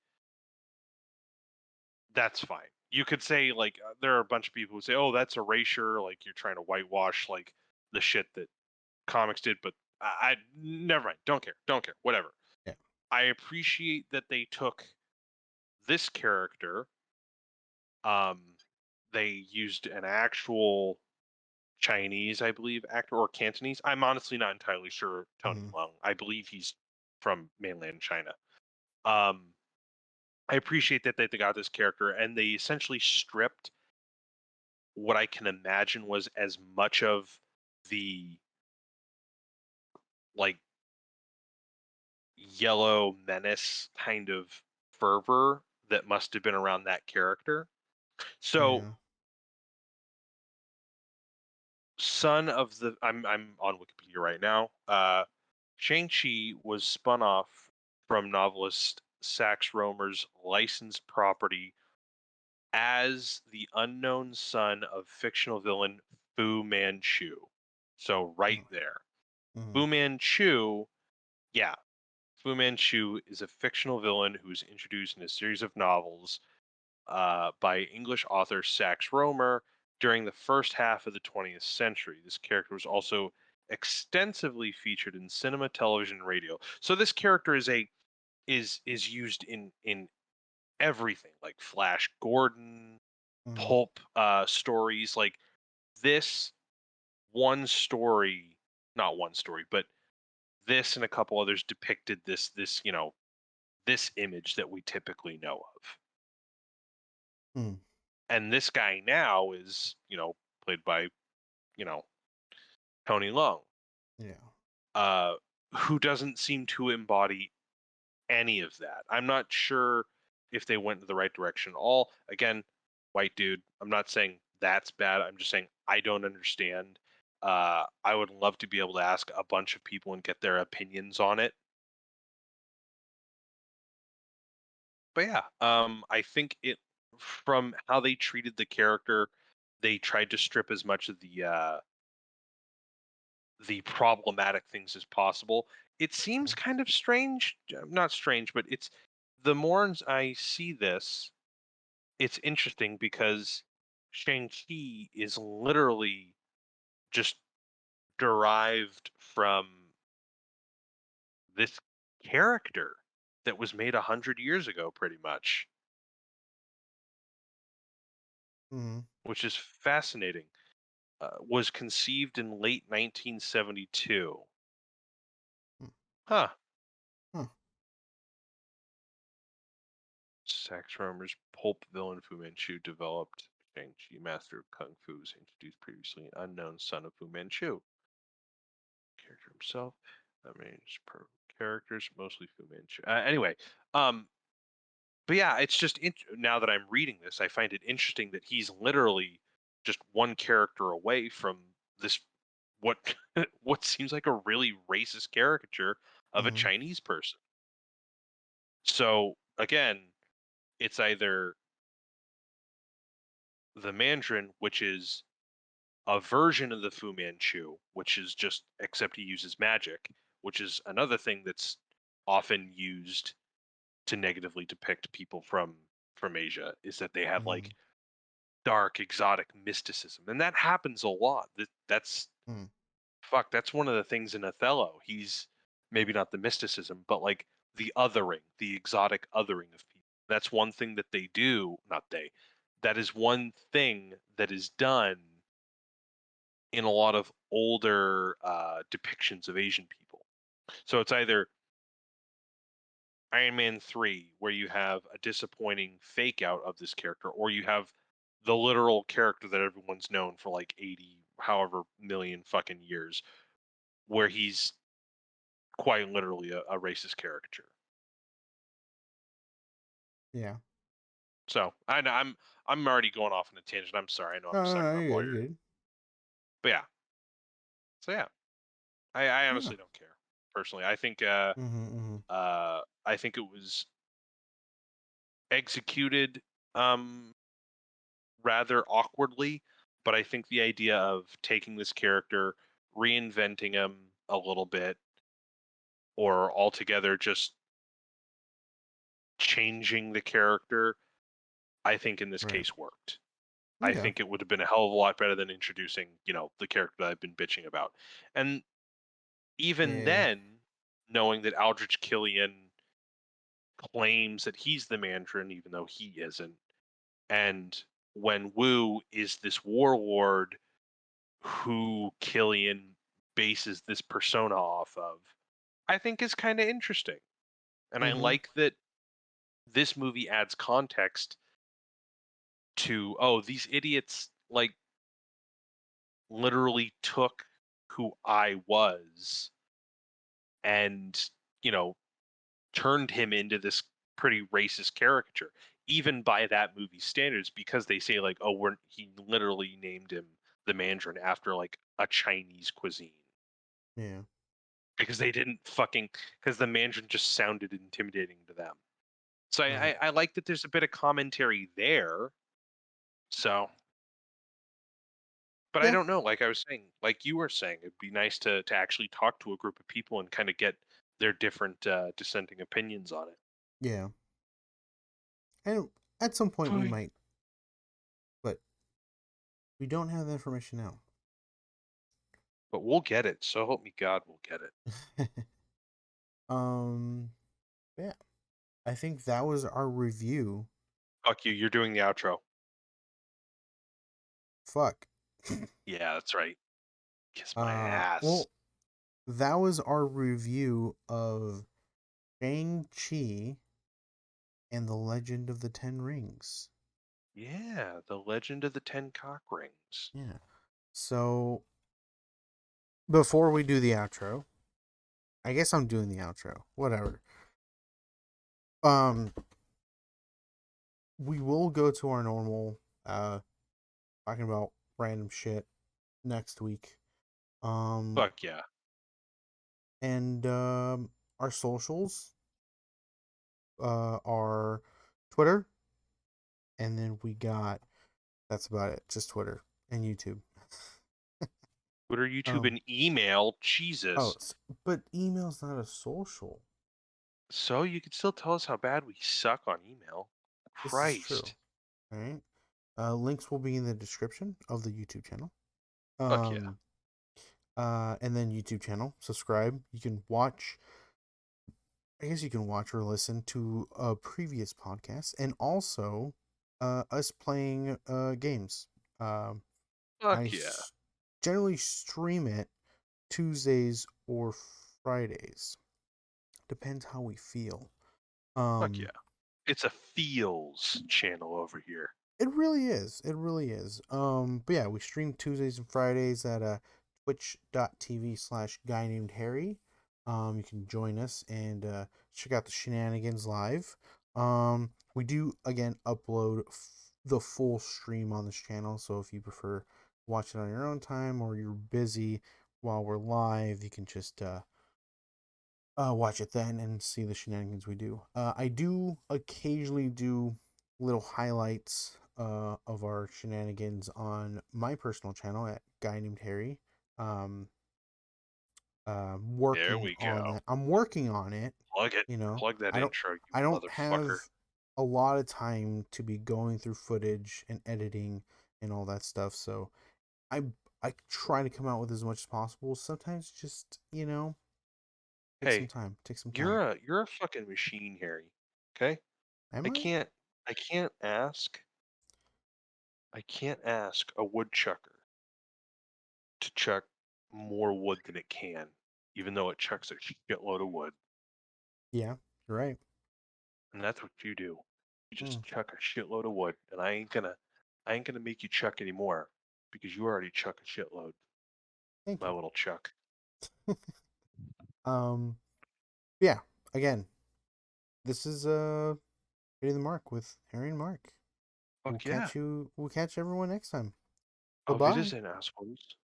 that's fine. You could say like there are a bunch of people who say, "Oh, that's erasure," like you're trying to whitewash like the shit that comics did, but I never mind. Don't care. Don't care. Whatever. yeah. I appreciate that they took this character. Um, they used an actual Chinese, I believe, actor or Cantonese. I'm honestly not entirely sure. Tony Mm-hmm. Leung. I believe he's from mainland China. Um, I appreciate that they got this character and they essentially stripped what I can imagine was as much of the like yellow menace kind of fervor that must have been around that character. So, Yeah. son of the I'm on Wikipedia right now. Shang-Chi was spun off from novelist Sax Rohmer's licensed property as the unknown son of fictional villain Fu Manchu. So right there. Mm-hmm. Fu Manchu, yeah. Fu Manchu is a fictional villain who's introduced in a series of novels by English author Sax Rohmer during the first half of the 20th century. This character was also extensively featured in cinema, television, and radio. So this character is used in everything, like Flash Gordon, Mm-hmm. pulp stories. Like this one story, not one story, but this and a couple others depicted this this image that we typically know of. Mm. And this guy now is, played by, you know, Tony Leung, Yeah. uh, who doesn't seem to embody any of that. I'm not sure if they went in the right direction at all. Again, white dude. I'm not saying that's bad. I'm just saying I don't understand. I would love to be able to ask a bunch of people and get their opinions on it. But yeah, I think it from how they treated the character, they tried to strip as much of the problematic things as possible. It seems Okay. kind of strange, not strange, but it's the more I see this, it's interesting because Shang-Chi is literally just derived from this character that was made 100 years ago, pretty much, Mm-hmm. which is fascinating. Was conceived in late 1972. Huh. Huh. Sax Rohmer's pulp villain Fu Manchu developed Shang-Chi, master of Kung Fu, is introduced previously an unknown son of Fu Manchu. Character himself, I mean, per characters, mostly Fu Manchu. Anyway, um, but yeah, it's just now that I'm reading this, I find it interesting that he's literally just one character away from this what what seems like a really racist caricature of a Mm-hmm. Chinese person. So again, it's either the Mandarin, which is a version of the Fu Manchu, which is just except he uses magic, which is another thing that's often used to negatively depict people from Asia, is that they have Mm-hmm. like dark exotic mysticism, and that happens a lot. That's Mm-hmm. fuck. That's one of the things in Othello. He's maybe not the mysticism, but like the othering, the exotic othering of people. That's one thing that they do. Not they. That is one thing that is done in a lot of older depictions of Asian people. So it's either Iron Man 3, where you have a disappointing fake out of this character, or you have the literal character that everyone's known for like 80, however million fucking years, where he's quite literally a racist caricature. Yeah. So I know I'm already going off on a tangent. I'm sorry. I know I'm No, just no, talking no, about you're good. lawyer. You're good. But yeah. So yeah. I Yeah. honestly don't care. Personally. Mm-hmm. Mm-hmm. I think it was executed um rather awkwardly, but I think the idea of taking this character, reinventing him a little bit, or altogether just changing the character, I think in this Right. case worked. I Okay. think it would have been a hell of a lot better than introducing, the character that I've been bitching about. And even Yeah. then, knowing that Aldrich Killian claims that he's the Mandarin, even though he isn't, and when Wu is this warlord who Killian bases this persona off of, I think is kind of interesting. And I Mm-hmm. like that this movie adds context to, oh, these idiots, like, literally took who I was and, you know, turned him into this pretty racist caricature, even by that movie's standards, because they say like, oh, he literally named him the Mandarin after like a Chinese cuisine Yeah. because they didn't fucking because the Mandarin just sounded intimidating to them. So Right. I like that there's a bit of commentary there. So, but I Yeah. don't know. Like I was saying, like you were saying, it'd be nice to actually talk to a group of people and kind of get their different dissenting opinions on it. Yeah. And at some point we But might, but we don't have the information now. we'll get it. So help me God, we'll get it. um. Yeah. I think that was our review. Fuck you. You're doing the outro. Fuck. Yeah, that's right. Kiss my ass. Well, that was our review of Shang-Chi and the Legend of the Ten Rings. Yeah, the Legend of the Ten Cock Rings. Yeah. So before we do the outro, I guess I'm doing the outro. Whatever. Um, we will go to our normal talking about random shit next week. Um, Fuck yeah. and our socials are Twitter, and then we got that's about it. Just Twitter and YouTube. Twitter, YouTube, Um. and email. Oh, Jesus. but email's not a social. So you can still tell us how bad we suck on email. This is true. Christ. All right. Links will be in the description of the YouTube channel. Fuck yeah. Um. And then YouTube channel. Subscribe. You can watch. I guess you can watch or listen to a previous podcast, and also, us playing games. Um. I Fuck yeah. generally stream it Tuesdays or Fridays. Depends how we feel. Fuck yeah. Um. It's a feels channel over here. It really is. It really is. But yeah, we stream Tuesdays and Fridays at twitch.tv/ guy named Harry. You can join us and check out the shenanigans live. We do again upload the full stream on this channel, so if you prefer watch it on your own time or you're busy while we're live, you can just watch it then and see the shenanigans we do. I do occasionally do little highlights of our shenanigans on my personal channel at Guy Named Harry. Um, There working we on go. that. I'm working on it. Plug it. You know, Plug that I don't. intro, you I don't have motherfucker. a lot of time to be going through footage and editing and all that stuff. So I I try to come out with as much as possible. Sometimes just take some Hey, time. Take some time. you're a fucking machine, Harry. Okay? Am I I? can't I can't ask I can't ask a woodchucker to chuck more wood than it can, even though it chucks a shitload of wood. Yeah, you're right. And that's what you do. You Mm, just chuck a shitload of wood, and I ain't gonna make you chuck anymore because you already chuck a shitload, thank my you. little Chuck. um, yeah. Again, this is Hitting the Mark with Harry and Mark. We'll Fuck yeah. catch you. We'll catch everyone next time. Bye Auf bye. Wiedersehen, assholes.